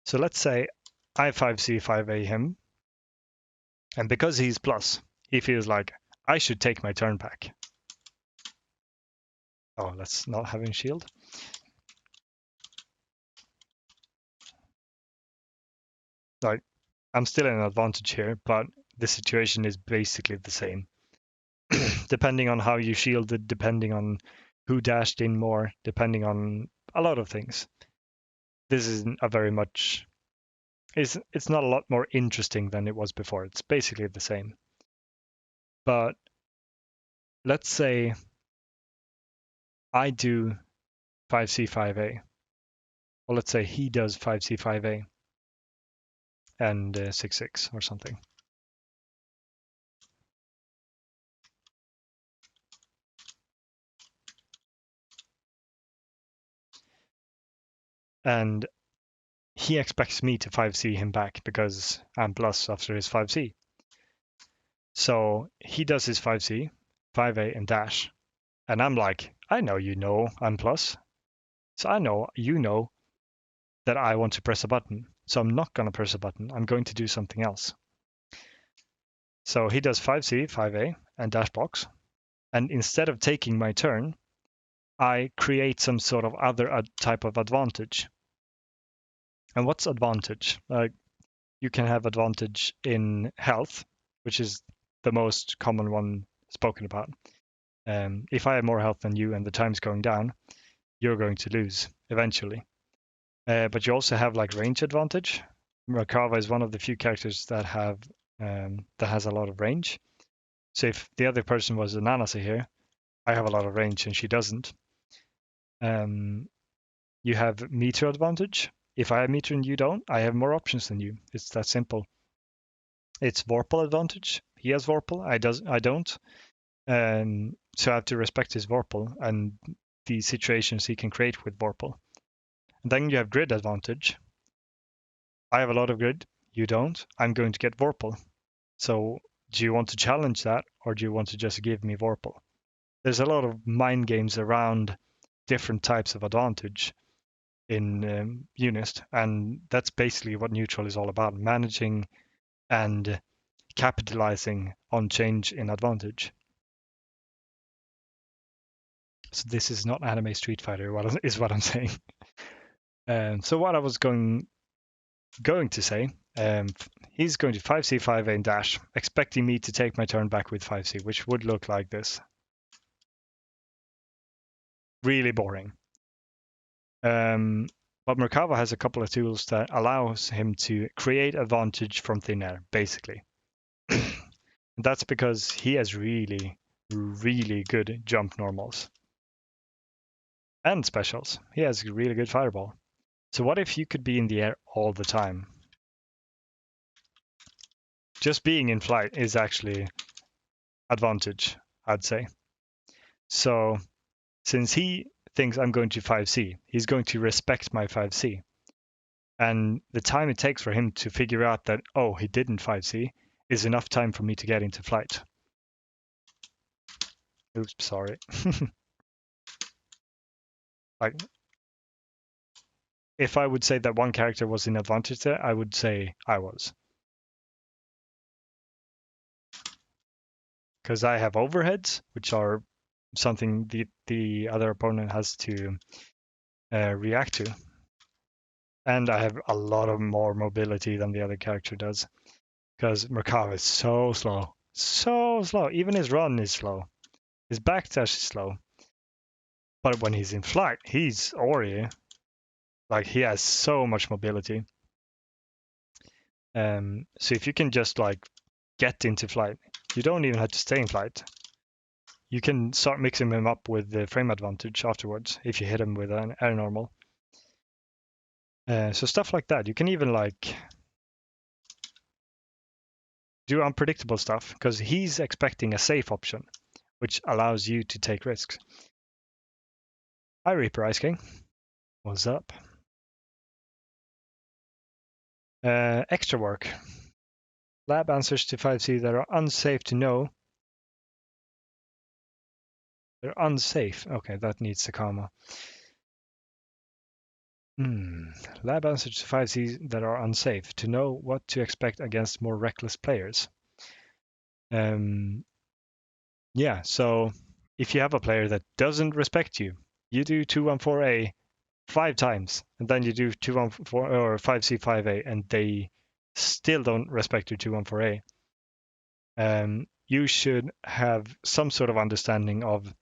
So let's say I 5C, 5A him, and because he's plus, he feels like I should take my turn back. Oh, let's not have him shield. Like, I'm still in an advantage here, but the situation is basically the same. Depending on how you shielded, depending on who dashed in more, depending on a lot of things. This isn't a very much... It's not a lot more interesting than it was before. It's basically the same. But let's say I do 5C, 5A. Well, let's say he does 5C, 5A and 6-6 or something. And he expects me to 5C him back because I'm plus after his 5C. So he does his 5C, 5A, and dash. And I'm like, I know you know I'm plus. So I know you know that I want to press a button. So I'm not going to press a button. I'm going to do something else. So he does 5C, 5A, and dash blocks. And instead of taking my turn, I create some sort of other type of advantage. And what's advantage? You can have advantage in health, which is the most common one spoken about. If I have more health than you and the time's going down, you're going to lose eventually. But you also have like range advantage. Merkava is one of the few characters that has a lot of range. So if the other person was a Nanase here, I have a lot of range and she doesn't. You have meter advantage. If I have meter and you don't, I have more options than you. It's that simple. It's Vorpal advantage. He has Vorpal. I don't. So I have to respect his Vorpal and the situations he can create with Vorpal. And then you have grid advantage. I have a lot of grid. You don't. I'm going to get Vorpal. So do you want to challenge that, or do you want to just give me Vorpal? There's a lot of mind games around different types of advantage in Unist, and that's basically what neutral is all about: managing and capitalizing on change in advantage. So this is not anime Street Fighter, is what I'm saying. So what I was going to say, he's going to 5C, 5A and dash, expecting me to take my turn back with 5C, which would look like this. Really boring. But Merkava has a couple of tools that allows him to create advantage from thin air, basically. That's because he has really, really good jump normals and specials. He has really good fireball. So what if you could be in the air all the time? Just being in flight is actually advantage, I'd say. So since he thinks I'm going to 5C, he's going to respect my 5C. And the time it takes for him to figure out that, oh, he didn't 5C, is enough time for me to get into flight. Oops, sorry. Like, if I would say that one character was in advantage there, I would say I was. Because I have overheads, which are something the other opponent has to react to. And I have a lot of more mobility than the other character does. Because Merkava is so slow. So slow. Even his run is slow. His backdash is slow. But when he's in flight, he's Ori. Like, he has so much mobility. So if you can just like get into flight, you don't even have to stay in flight. You can start mixing him up with the frame advantage afterwards if you hit him with an air normal. So stuff like that. You can even like do unpredictable stuff because he's expecting a safe option, which allows you to take risks. Hi Reaper Ice King. What's up? Extra work. Lab answers to 5C that are unsafe to know. They're unsafe. Okay, that needs a comma. Lab answers to 5C that are unsafe to know what to expect against more reckless players. Yeah, so if you have a player that doesn't respect you, you do 214A 5 times, and then you do 214 or 5C 5A, and they still don't respect your 214A. You should have some sort of understanding of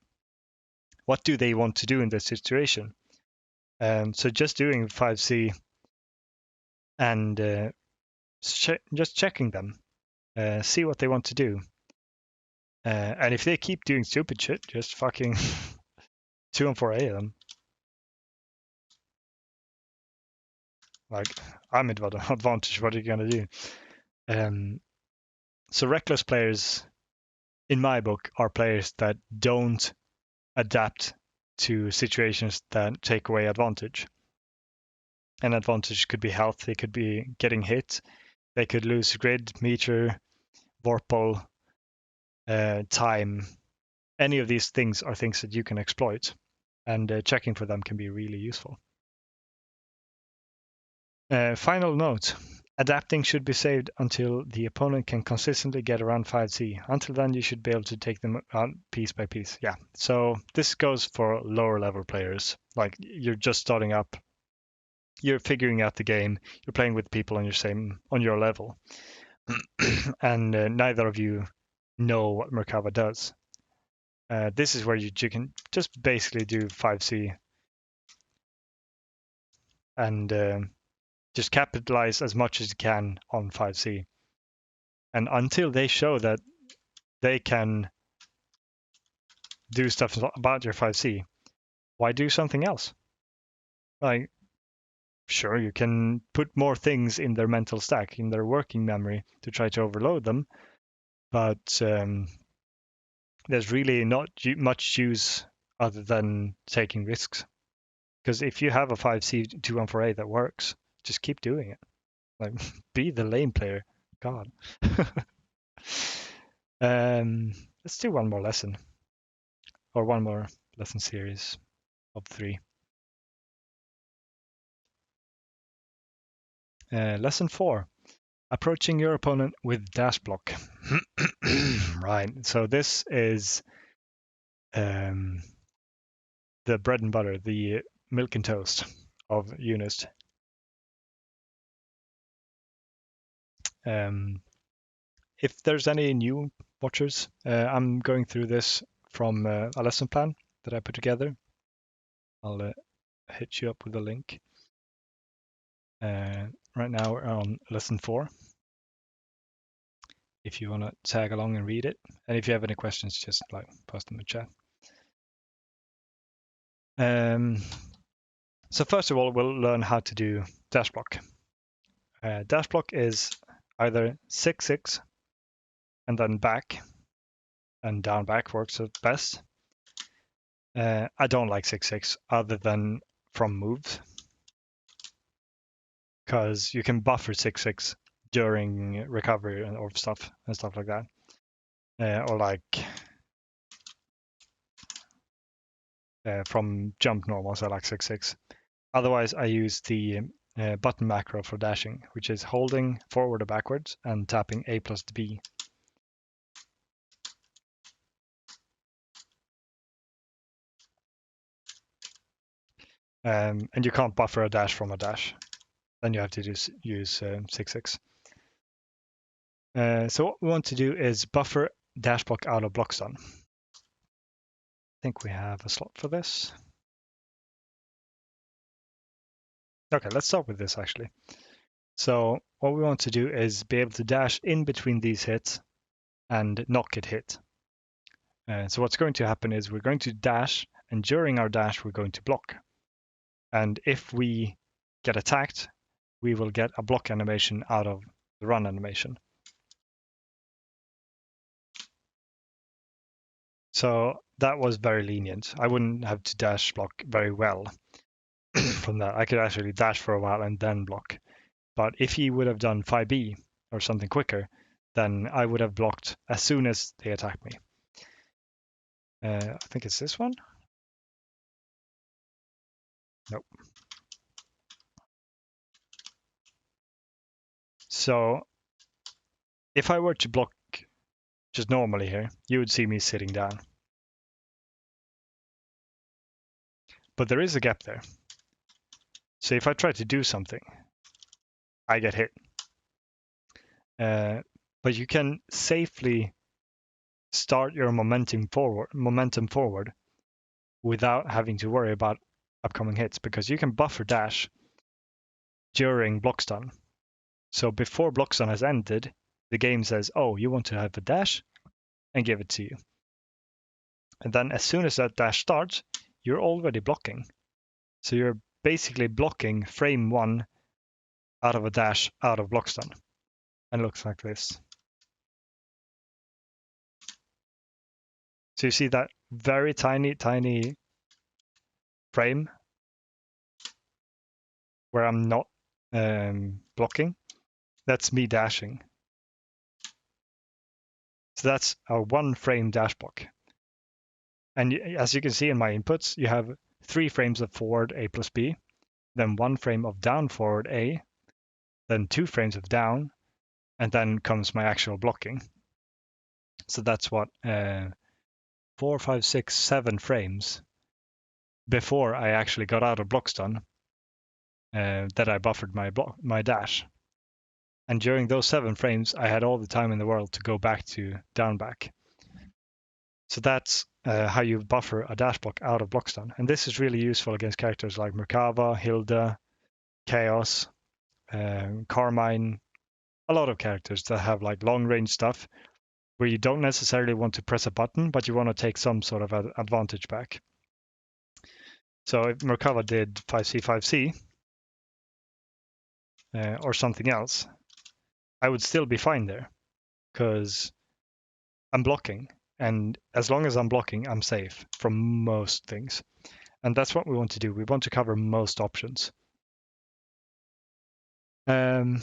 what do they want to do in this situation. So just doing 5C and just checking them, see what they want to do. And if they keep doing stupid shit, just fucking 214A them. Like, I'm at advantage, what are you going to do? So reckless players, in my book, are players that don't adapt to situations that take away advantage. And advantage could be health, they could be getting hit, they could lose grid, meter, vorpal, time. Any of these things are things that you can exploit, and checking for them can be really useful. Final note. Adapting should be saved until the opponent can consistently get around 5C. Until then, you should be able to take them out piece by piece. Yeah, so this goes for lower level players. Like, you're just starting up, you're figuring out the game, you're playing with people on your level, and neither of you know what Merkava does. This is where you can just basically do 5C and just capitalize as much as you can on 5C. And until they show that they can do stuff about your 5C, why do something else? Like, sure, you can put more things in their mental stack, in their working memory to try to overload them, but there's really not much use other than taking risks. Because if you have a 5C 2148 that works, just keep doing it. Like, be the lane player. God. Let's do one more lesson, or one more lesson series of 3. Lesson 4. Approaching your opponent with dash block. Right, so this is the bread and butter, the milk and toast of Unist. If there's any new watchers, I'm going through this from a lesson plan that I put together. I'll hit you up with a link. Right now we're on lesson 4. If you want to tag along and read it, and if you have any questions, just like post them in the chat. So first of all, we'll learn how to do dash block. Dash block is either 6-6 and then back, and down back works at best. I don't like 6-6 other than from moves, because you can buffer 6-6 during recovery or stuff like that, or like from jump normals. I like 6-6. Otherwise, I use the button macro for dashing, which is holding forward or backwards and tapping A plus B. And you can't buffer a dash from a dash. Then you have to use 6-6. So what we want to do is buffer dash block out of block stun. I think we have a slot for this. Okay, let's start with this actually. So what we want to do is be able to dash in between these hits and not get hit. So what's going to happen is we're going to dash, and during our dash we're going to block. And if we get attacked, we will get a block animation out of the run animation. So that was very lenient. I wouldn't have to dash block very well from that. I could actually dash for a while and then block. But if he would have done 5B or something quicker, then I would have blocked as soon as they attacked me. I think it's this one. Nope. So if I were to block just normally here, you would see me sitting down. But there is a gap there. So if I try to do something, I get hit. But you can safely start your momentum forward without having to worry about upcoming hits, because you can buffer dash during block stun. So before block stun has ended, the game says, oh, you want to have a dash, and give it to you. And then as soon as that dash starts, you're already blocking. So you're basically blocking frame 1 out of a dash out of block stun. And it looks like this. So you see that very tiny frame where I'm not blocking? That's me dashing. So that's a 1 frame dash block. And as you can see in my inputs, you have 3 frames of forward A plus B, then 1 frame of down forward A, then 2 frames of down, and then comes my actual blocking. So that's what 4, 5, 6, 7 frames before I actually got out of block stun that I buffered my dash. And during those 7 frames, I had all the time in the world to go back to down back. So that's how you buffer a dash block out of block stun. And this is really useful against characters like Merkava, Hilda, Chaos, Carmine, a lot of characters that have like long range stuff where you don't necessarily want to press a button, but you want to take some sort of advantage back. So if Merkava did 5C, 5C, or something else, I would still be fine there because I'm blocking. And as long as I'm blocking, I'm safe from most things. And that's what we want to do. We want to cover most options. So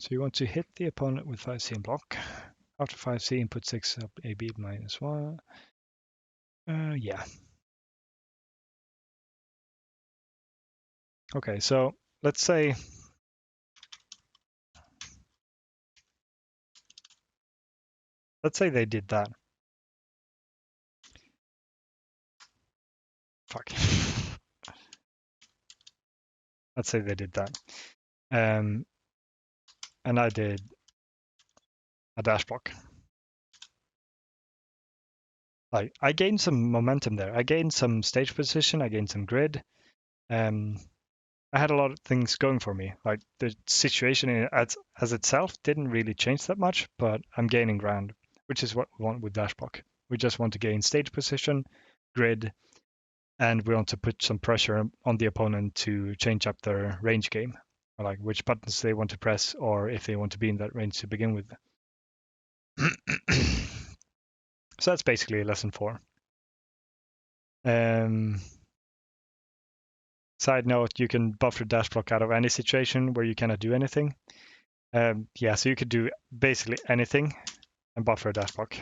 you want to hit the opponent with 5C and block. After 5C, input 6 up AB -1. Yeah. Okay, so let's say they did that. Fuck. Let's say they did that. And I did a dash block. Like I gained some momentum there. I gained some stage position. I gained some grid. I had a lot of things going for me. Like the situation as itself didn't really change that much, but I'm gaining ground, which is what we want with dash block. We just want to gain stage position, grid, and we want to put some pressure on the opponent to change up their range game, or like which buttons they want to press, or if they want to be in that range to begin with. So that's basically lesson 4. Side note, you can buffer dash block out of any situation where you cannot do anything. Yeah, so you could do basically anything and buffer a dash block.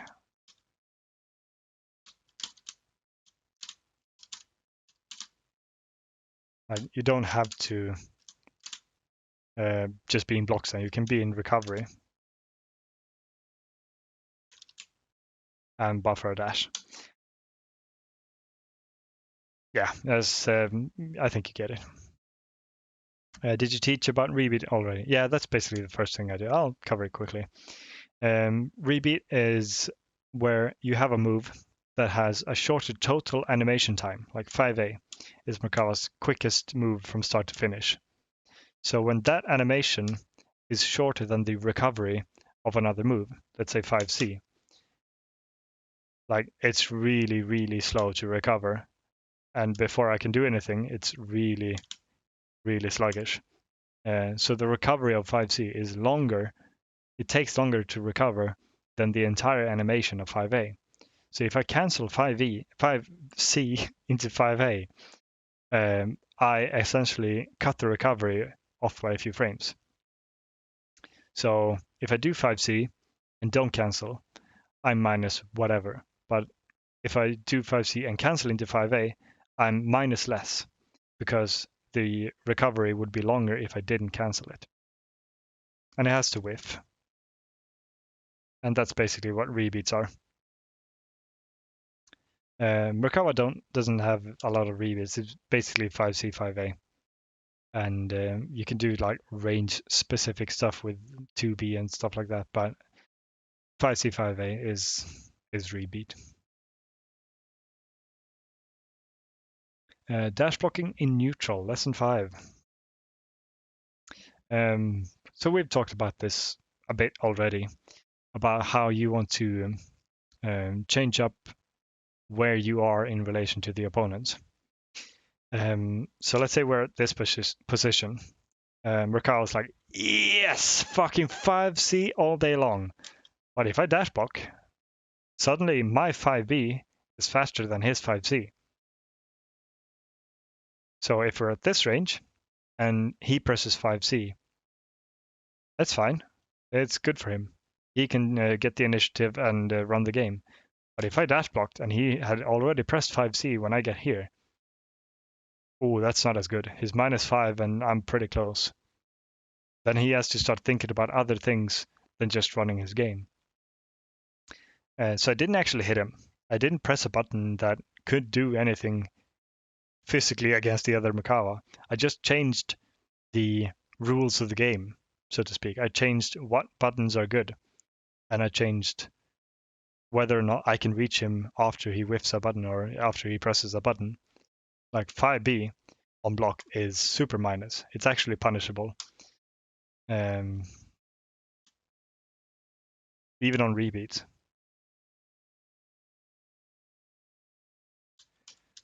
You don't have to just be in block stun. You can be in recovery and buffer a dash. Yeah, I think you get it. Did you teach about rebeat already? Yeah, that's basically the first thing I do. I'll cover it quickly. Rebeat is where you have a move that has a shorter total animation time, like 5A is Merkava's quickest move from start to finish. So when that animation is shorter than the recovery of another move, let's say 5C, like it's really, really slow to recover. And before I can do anything, it's really, really sluggish. So the recovery of 5C is longer. It takes longer to recover than the entire animation of 5A. So if I cancel 5C into 5A, I essentially cut the recovery off by a few frames. So if I do 5C and don't cancel, I'm minus whatever. But if I do 5C and cancel into 5A, I'm minus less because the recovery would be longer if I didn't cancel it. And it has to whiff. And that's basically what rebeats are. Merkava doesn't have a lot of rebeats. It's basically 5C, 5A. And you can do like range specific stuff with 2B and stuff like that. But 5C, 5A is rebeat. Dash blocking in neutral, lesson 5. So we've talked about this a bit already, about how you want to change up where you are in relation to the opponent. So let's say we're at this position. Merkava's like, yes, fucking 5C all day long. But if I dash block, suddenly my 5B is faster than his 5C. So if we're at this range and he presses 5C, that's fine. It's good for him. He can get the initiative and run the game. But if I dash blocked and he had already pressed 5C when I get here, oh, that's not as good. He's -5 and I'm pretty close. Then he has to start thinking about other things than just running his game. So I didn't actually hit him. I didn't press a button that could do anything physically against the other Merkava. I just changed the rules of the game so to speak. I changed what buttons are good, and I changed whether or not I can reach him after he whiffs a button or after he presses a button. Like 5B on block is super minus. It's actually punishable. Even on repeat.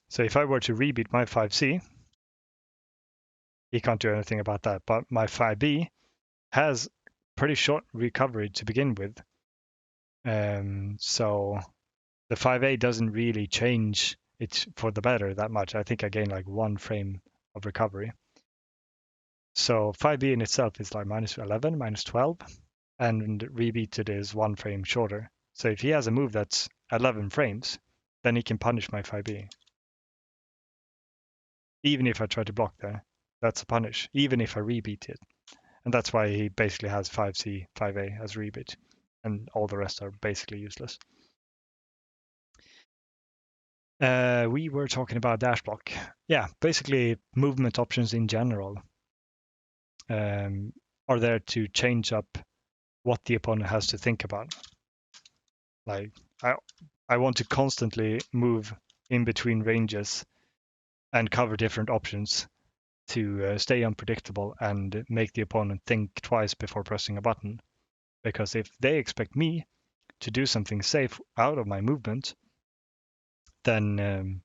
So if I were to rebeat my 5C, he can't do anything about that. But my 5B has pretty short recovery to begin with. So the 5A doesn't really change it for the better that much. I think I gain like 1 frame of recovery. So 5B in itself is like minus 11, minus 12, and rebeated is 1 frame shorter. So if he has a move that's 11 frames, then he can punish my 5B. Even if I try to block there, that's a punish, even if I rebeat it. And that's why he basically has 5C, 5A as rebeat, and all the rest are basically useless. We were talking about dash block. Yeah, basically movement options in general are there to change up what the opponent has to think about. Like I want to constantly move in between ranges and cover different options to stay unpredictable and make the opponent think twice before pressing a button. Because if they expect me to do something safe out of my movement, then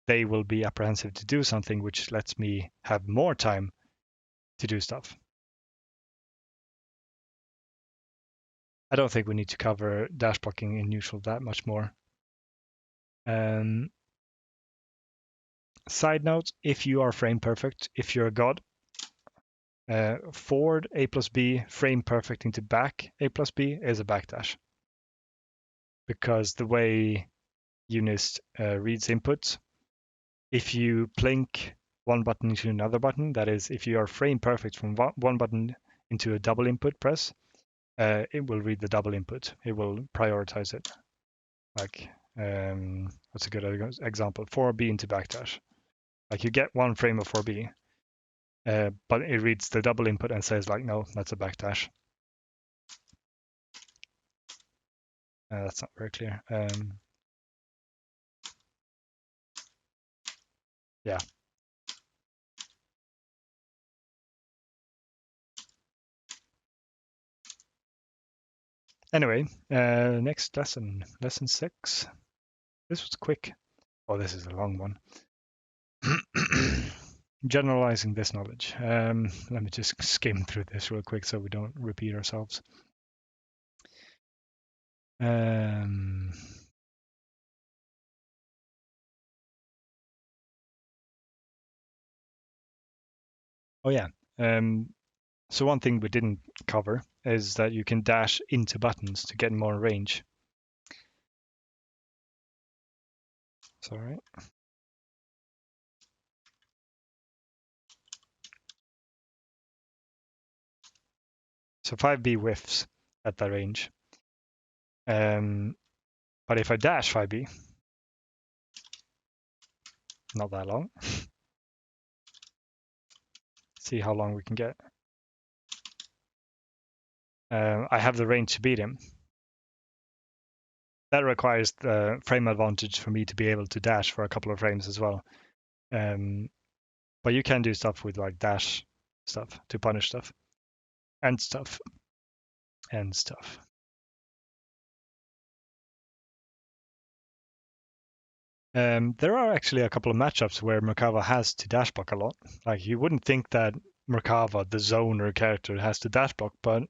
they will be apprehensive to do something which lets me have more time to do stuff. I don't think we need to cover dash blocking in neutral that much more. Side note, if you are frame perfect, if you're a god, forward A plus B, frame perfect into back A plus B is a backdash. Because the way Unist reads inputs, if you plink one button into another button, that is, if you are frame perfect from one button into a double input press, it will read the double input. It will prioritize it. Like, what's a good example? 4B into backdash. Like you get 1 frame of 4B, but it reads the double input and says like, no, that's a backdash. That's not very clear. Yeah. Anyway, next lesson, lesson 6. This was quick. Oh, this is a long one. Generalizing this knowledge. Let me just skim through this real quick so we don't repeat ourselves. Oh yeah. So one thing we didn't cover is that you can dash into buttons to get more range. Sorry. So 5B whiffs at that range. But if I dash 5B, not that long. See how long we can get. I have the range to beat him. That requires the frame advantage for me to be able to dash for a couple of frames as well. But you can do stuff with like dash stuff to punish stuff. And stuff. And stuff. There are actually a couple of matchups where Merkava has to dash block a lot. Like you wouldn't think that Merkava, the zoner character, has to dash block, but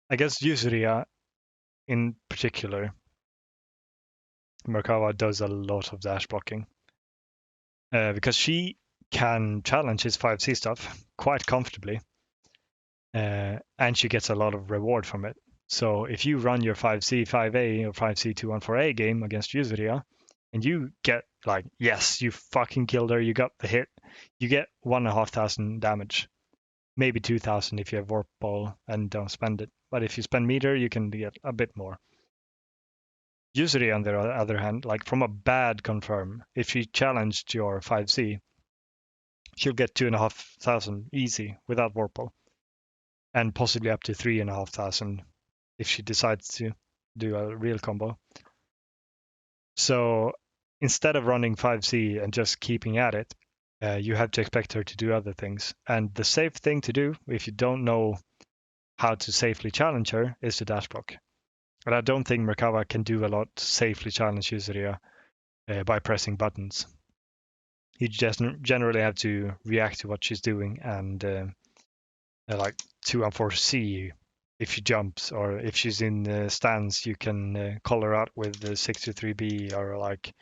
I guess Yusria in particular, Merkava does a lot of dash blocking. Because she can challenge his 5C stuff quite comfortably. And she gets a lot of reward from it. So if you run your 5C, 5A, or 5C 214A game against Yusria, and you get like, yes, you fucking killed her, you got the hit, you get 1,500 damage, maybe 2,000 if you have warp ball and don't spend it. But if you spend meter, you can get a bit more. Yusri, on the other hand, like from a bad confirm, if she challenged your 5C, she'll get 2,500 easy without warp ball. and possibly up to 3,500 if she decides to do a real combo. So instead of running 5C and just keeping at it, you have to expect her to do other things. And the safe thing to do, if you don't know how to safely challenge her, is to dash block. But I don't think Merkava can do a lot to safely challenge Yuzuria by pressing buttons. You just generally have to react to what she's doing and like 2-on-4C if she jumps, or if she's in the stands, you can call her out with the 6-3B or like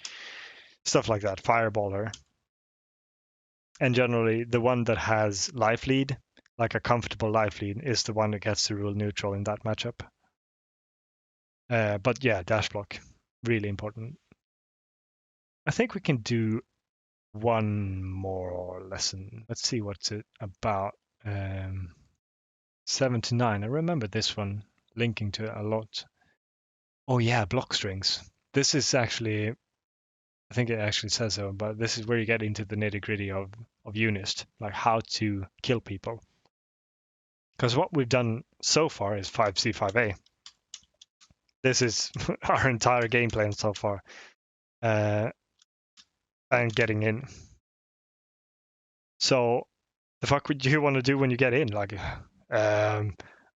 stuff like that, fireball her. And generally, the one that has life lead, like a comfortable life lead, is the one that gets to rule neutral in that matchup. But yeah, dash block, really important. I think we can do one more lesson. Let's see what's it about. 7 to 9. I remember this one linking to it a lot. Oh yeah, block strings. This is actually, I think it actually says so, but this is where you get into the nitty gritty of Unist, like how to kill people. Because what we've done so far is 5C, 5A. This is our entire game plan so far. And getting in. So the fuck would you want to do when you get in? Like, I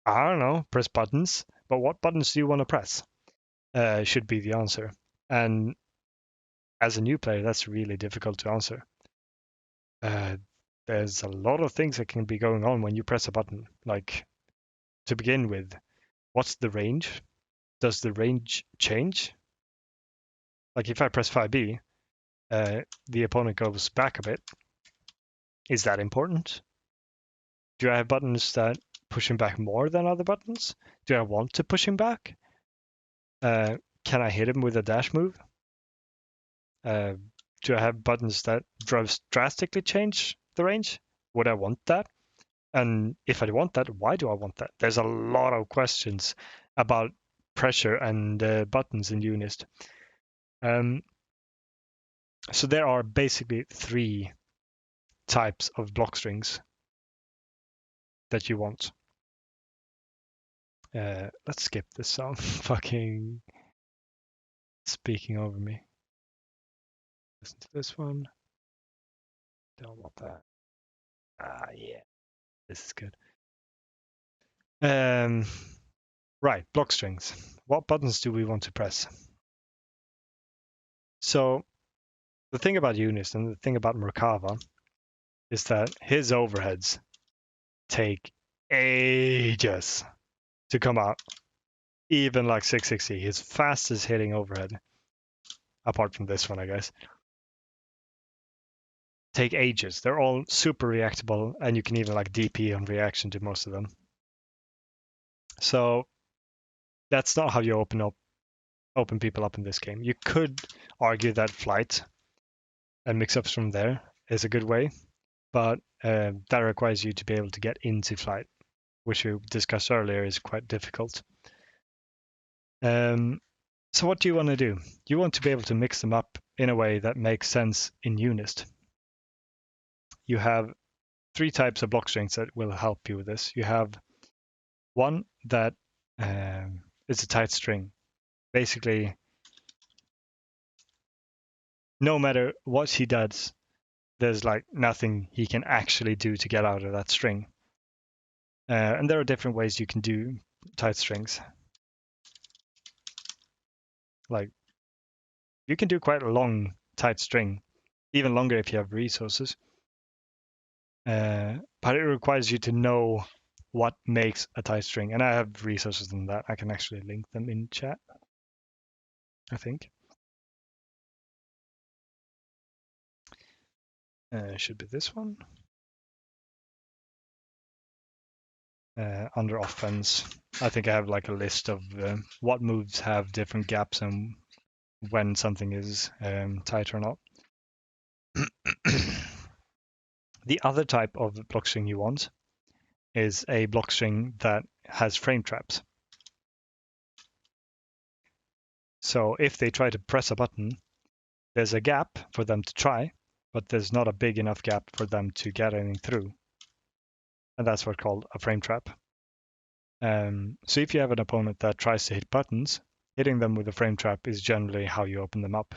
don't know, press buttons. But what buttons do you want to press? Should be the answer. And as a new player, that's really difficult to answer. There's a lot of things that can be going on when you press a button. Like, to begin with, what's the range? Does the range change? Like, if I press 5B, the opponent goes back a bit. Is that important? Do I have buttons that push him back more than other buttons? Do I want to push him back? Can I hit him with a dash move? Do I have buttons that drastically change the range? Would I want that? And if I want that, why do I want that? There's a lot of questions about pressure and buttons in Unist. So there are basically 3 types of block strings that you want. Let's skip this song. Fucking speaking over me. Listen to this one. Don't want that. Yeah, this is good. Right, block strings. What buttons do we want to press? So the thing about Yunus and the thing about Merkava is that his overheads take ages to come out. Even like 660, his fastest hitting overhead, apart from this one, I guess, take ages. They're all super reactable, and you can even like DP on reaction to most of them. So that's not how you open people up in this game. You could argue that flight and mix-ups from there is a good way, but that requires you to be able to get into flight, which we discussed earlier is quite difficult. So what do you want to do? You want to be able to mix them up in a way that makes sense in Unist. You have 3 types of block strings that will help you with this. You have one that is a tight string. Basically, no matter what he does, there's like nothing he can actually do to get out of that string. And there are different ways you can do tight strings. Like, you can do quite a long tight string, even longer if you have resources. But it requires you to know what makes a tight string. And I have resources on that. I can actually link them in chat, I think. Should be this one. Under offense, I think I have like a list of what moves have different gaps and when something is tight or not. The other type of block string you want is a block string that has frame traps. So if they try to press a button, there's a gap for them to try, but there's not a big enough gap for them to get anything through. And that's what's called a frame trap. So if you have an opponent that tries to hit buttons, hitting them with a frame trap is generally how you open them up.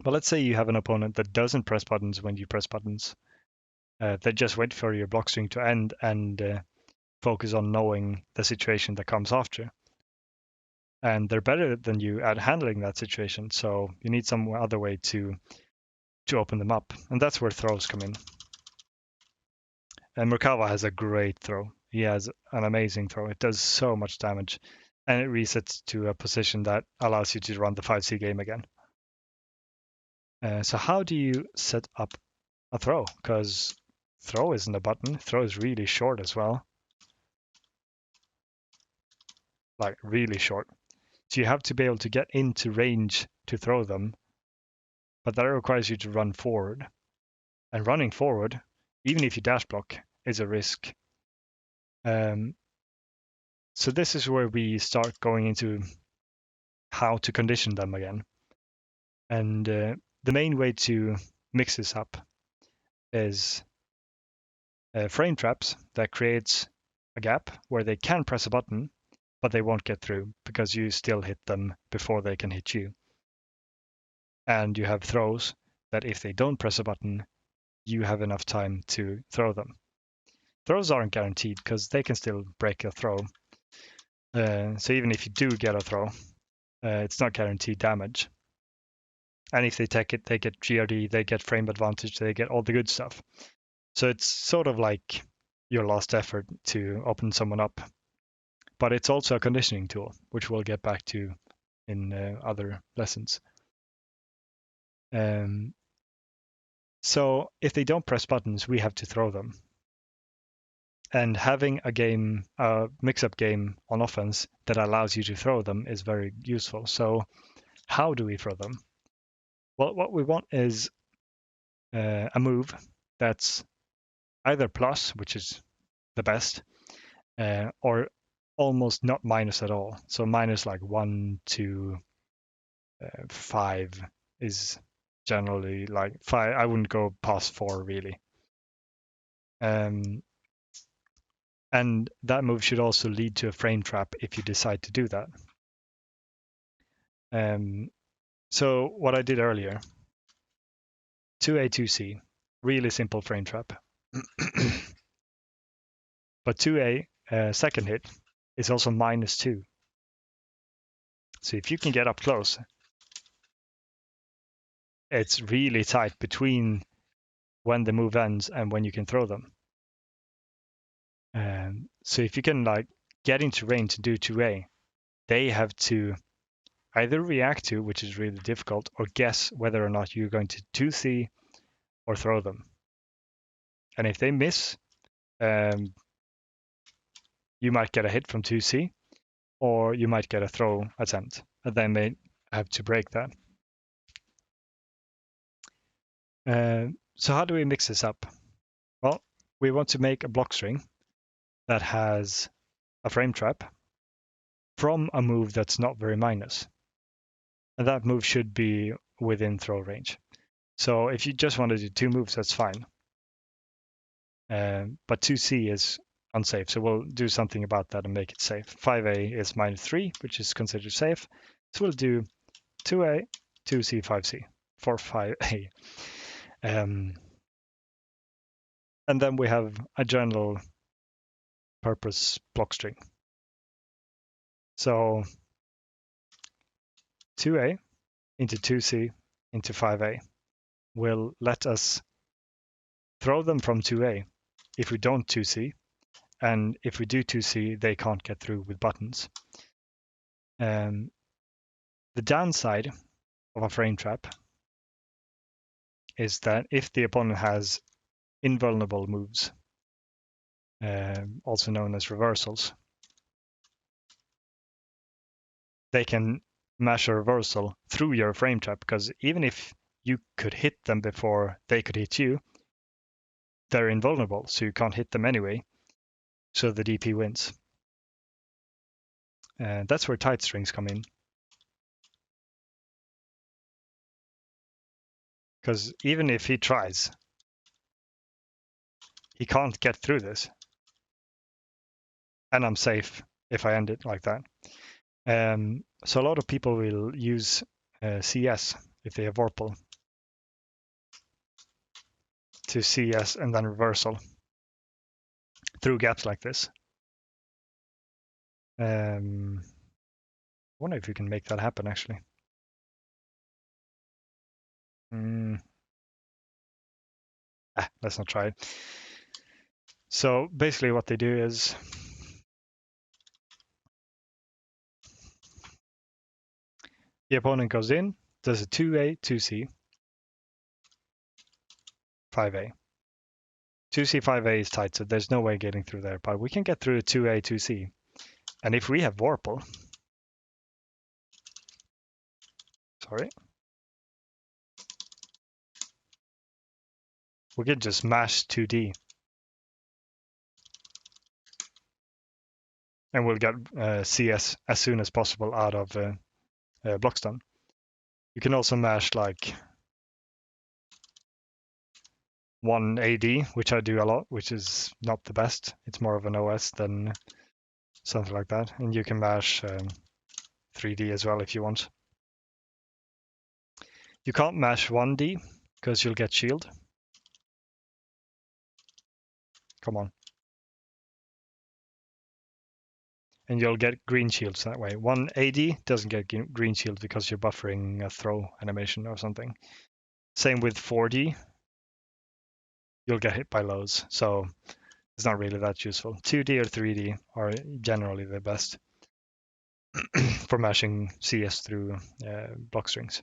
But let's say you have an opponent that doesn't press buttons when you press buttons. They just wait for your block string to end and focus on knowing the situation that comes after. And they're better than you at handling that situation, so you need some other way to open them up, and that's where throws come in. And Merkava has a great throw. He has an amazing throw. It does so much damage, and it resets to a position that allows you to run the 5C game again. So how do you set up a throw? Because throw isn't a button. Throw is really short as well. Like really short. So you have to be able to get into range to throw them, but that requires you to run forward. And running forward, even if you dash block, is a risk. So this is where we start going into how to condition them again. And the main way to mix this up is frame traps that creates a gap where they can press a button, but they won't get through because you still hit them before they can hit you. And you have throws that if they don't press a button, you have enough time to throw them. Throws aren't guaranteed because they can still break a throw. So even if you do get a throw, it's not guaranteed damage. And if they take it, they get GRD, they get frame advantage, they get all the good stuff. So it's sort of like your last effort to open someone up. But it's also a conditioning tool, which we'll get back to in other lessons. So if they don't press buttons, we have to throw them. And having a mix-up game on offense that allows you to throw them is very useful. So how do we throw them? Well, what we want is a move that's either plus, which is the best, or almost not minus at all. So minus like 1 to 5 is generally like 5. I wouldn't go past 4 really. And that move should also lead to a frame trap if you decide to do that. So what I did earlier, 2A, 2C, really simple frame trap. But 2A, second hit, is also minus 2. So if you can get up close, it's really tight between when the move ends and when you can throw them. So if you can like get into range to do 2A, they have to either react to, which is really difficult, or guess whether or not you're going to 2C or throw them. And if they miss, you might get a hit from 2C, or you might get a throw attempt, and they may have to break that. So how do we mix this up? Well, we want to make a block string that has a frame trap from a move that's not very minus. And that move should be within throw range. So if you just want to do 2 moves, that's fine. But 2C is unsafe, so we'll do something about that and make it safe. 5A is minus 3, which is considered safe. So we'll do 2A, 2C, 5C for 5A. And then we have a general purpose block string. So 2A into 2C into 5A will let us throw them from 2A if we don't 2C, and if we do 2C, they can't get through with buttons. The downside of a frame trap is that if the opponent has invulnerable moves, also known as reversals, they can mash a reversal through your frame trap, because even if you could hit them before they could hit you, they're invulnerable, so you can't hit them anyway, so the DP wins. And that's where tight strings come in. Because even if he tries, he can't get through this. and I'm safe if I end it like that. So a lot of people will use CS if they have Vorpal to CS and then reversal through gaps like this. I wonder if you can make that happen actually. Let's not try it. So basically what they do is the opponent goes in, does a 2A, 2C, 5A. 2C, 5A is tight, so there's no way getting through there, but we can get through a 2A, 2C. And if we have Vorpal, we can just mash 2D. And we'll get CS as soon as possible out of block stun. You can also mash like 1 AD, which I do a lot, which is not the best. It's more of an OS than something like that. And you can mash 3D as well if you want. You can't mash 1D because you'll get shield. Come on. And you'll get green shields that way. 1 AD doesn't get green shield because you're buffering a throw animation or something. Same with 4D. You'll get hit by lows. So it's not really that useful. 2D or 3D are generally the best for mashing CS through block strings.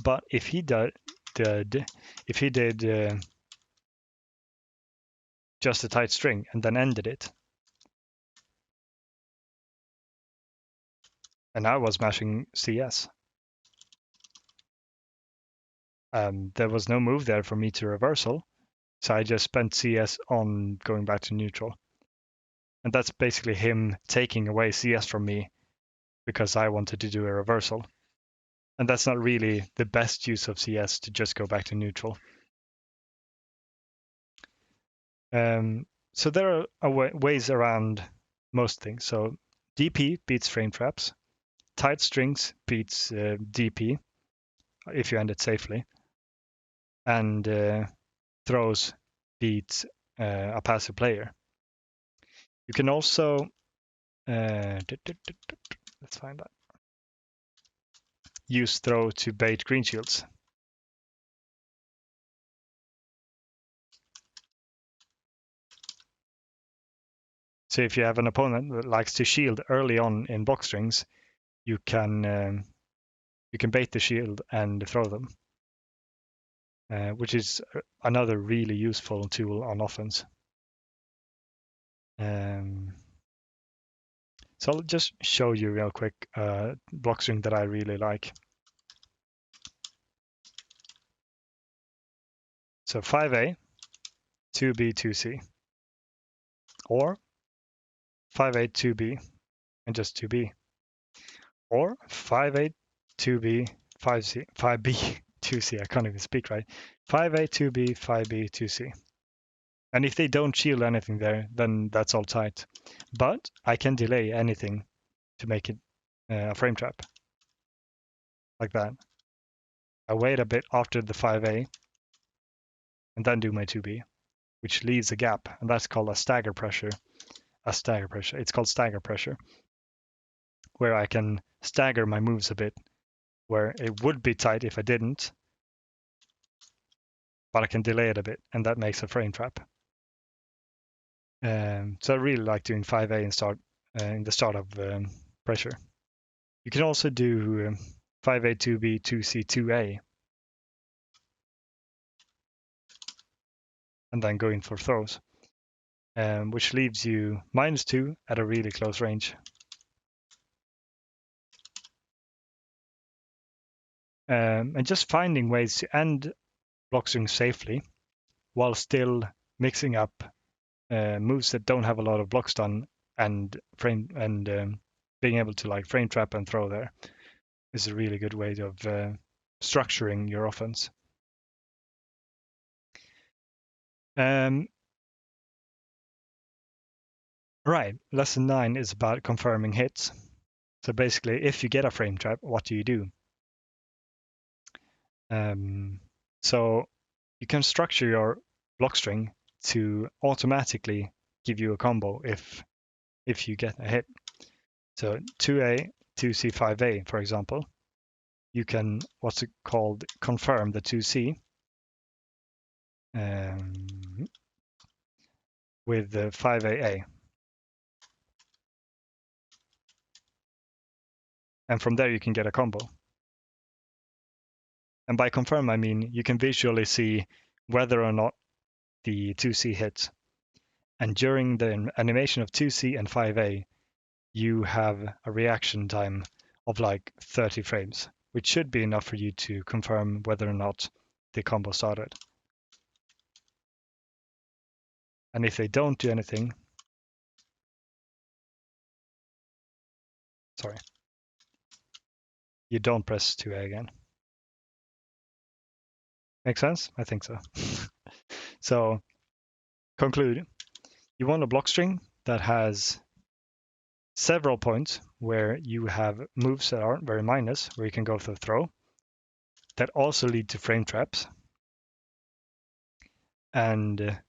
But if he did just a tight string and then ended it, and I was mashing CS, there was no move there for me to reversal, so I just spent CS on going back to neutral. And that's basically him taking away CS from me because I wanted to do a reversal. And that's not really the best use of CS to just go back to neutral. So there are ways around most things. So DP beats frame traps. Tight strings beats DP if you end it safely. And throws beats a passive player. You can also let's find that. Use throw to bait green shields. So if you have an opponent that likes to shield early on in block strings, you can bait the shield and throw them, which is another really useful tool on offense. So I'll just show you real quick block string that I really like. So 5A, 2B, 2C, or 5A, 2B, and just 2B, or 5A, 2B, 5C, 5B, 2C. I can't even speak right. 5A, 2B, 5B, 2C. And if they don't shield anything there, then that's all tight. But I can delay anything to make it a frame trap. Like that. I wait a bit after the 5A and then do my 2B, which leaves a gap. And that's called a stagger pressure. It's called stagger pressure, where I can stagger my moves a bit, where it would be tight if I didn't, but I can delay it a bit, and that makes a frame trap. So I really like doing 5A in the start of pressure. You can also do 5A, 2B, 2C, 2A, and then go in for throws, which leaves you -2 at a really close range. And just finding ways to end block strings safely while still mixing up moves that don't have a lot of block stun and being able to like frame trap and throw there is a really good way of structuring your offense. Right, lesson 9 is about confirming hits. So basically, if you get a frame trap, what do you do? So you can structure your block string to automatically give you a combo if you get a hit. So 2A, 2C, 5A, for example, you can, what's it called, confirm the 2C with the 5AA. And from there you can get a combo. And by confirm, I mean you can visually see whether or not the 2C hits. And during the animation of 2C and 5A, you have a reaction time of like 30 frames, which should be enough for you to confirm whether or not the combo started. And if they don't do anything, sorry, you don't press 2A again. Make sense? I think so. So conclude, you want a block string that has several points where you have moves that aren't very minus, where you can go for throw, that also lead to frame traps. And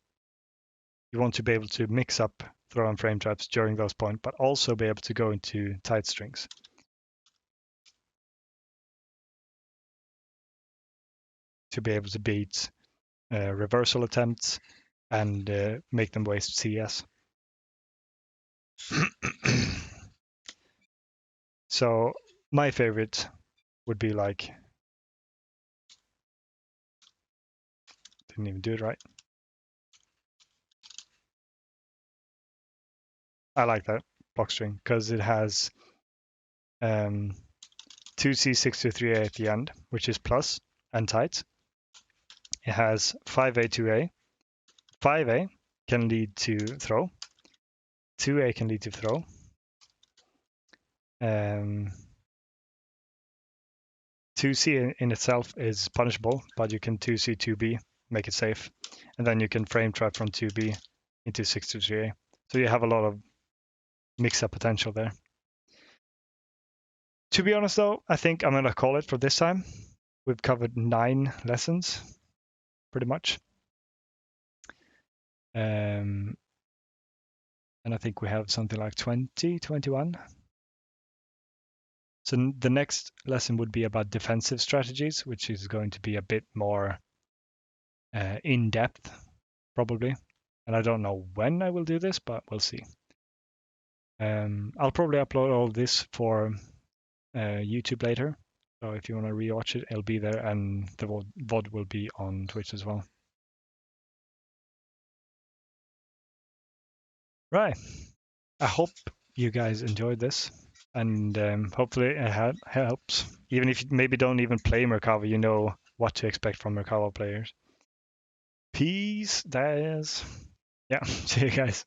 you want to be able to mix up throw and frame traps during those points, but also be able to go into tight strings. To be able to beat reversal attempts and make them waste CS. So my favorite would be like, didn't even do it right. I like that block string because it has 2C623A at the end, which is plus and tight. It has 5A2A. 5A can lead to throw. 2A can lead to throw. 2C in itself is punishable, but you can 2C, 2B, make it safe. And then you can frame trap from 2B into 623A. So you have a lot of mix-up potential there. To be honest, though, I think I'm going to call it for this time. We've covered 9 lessons, pretty much. And I think we have something like 20, 21. So the next lesson would be about defensive strategies, which is going to be a bit more in-depth, probably. And I don't know when I will do this, but we'll see. I'll probably upload all this for YouTube later. So if you want to rewatch it, it'll be there, and the VOD will be on Twitch as well. Right. I hope you guys enjoyed this, and hopefully it helps. Even if you maybe don't even play Merkava, you know what to expect from Merkava players. Peace, guys. Yeah, see you guys.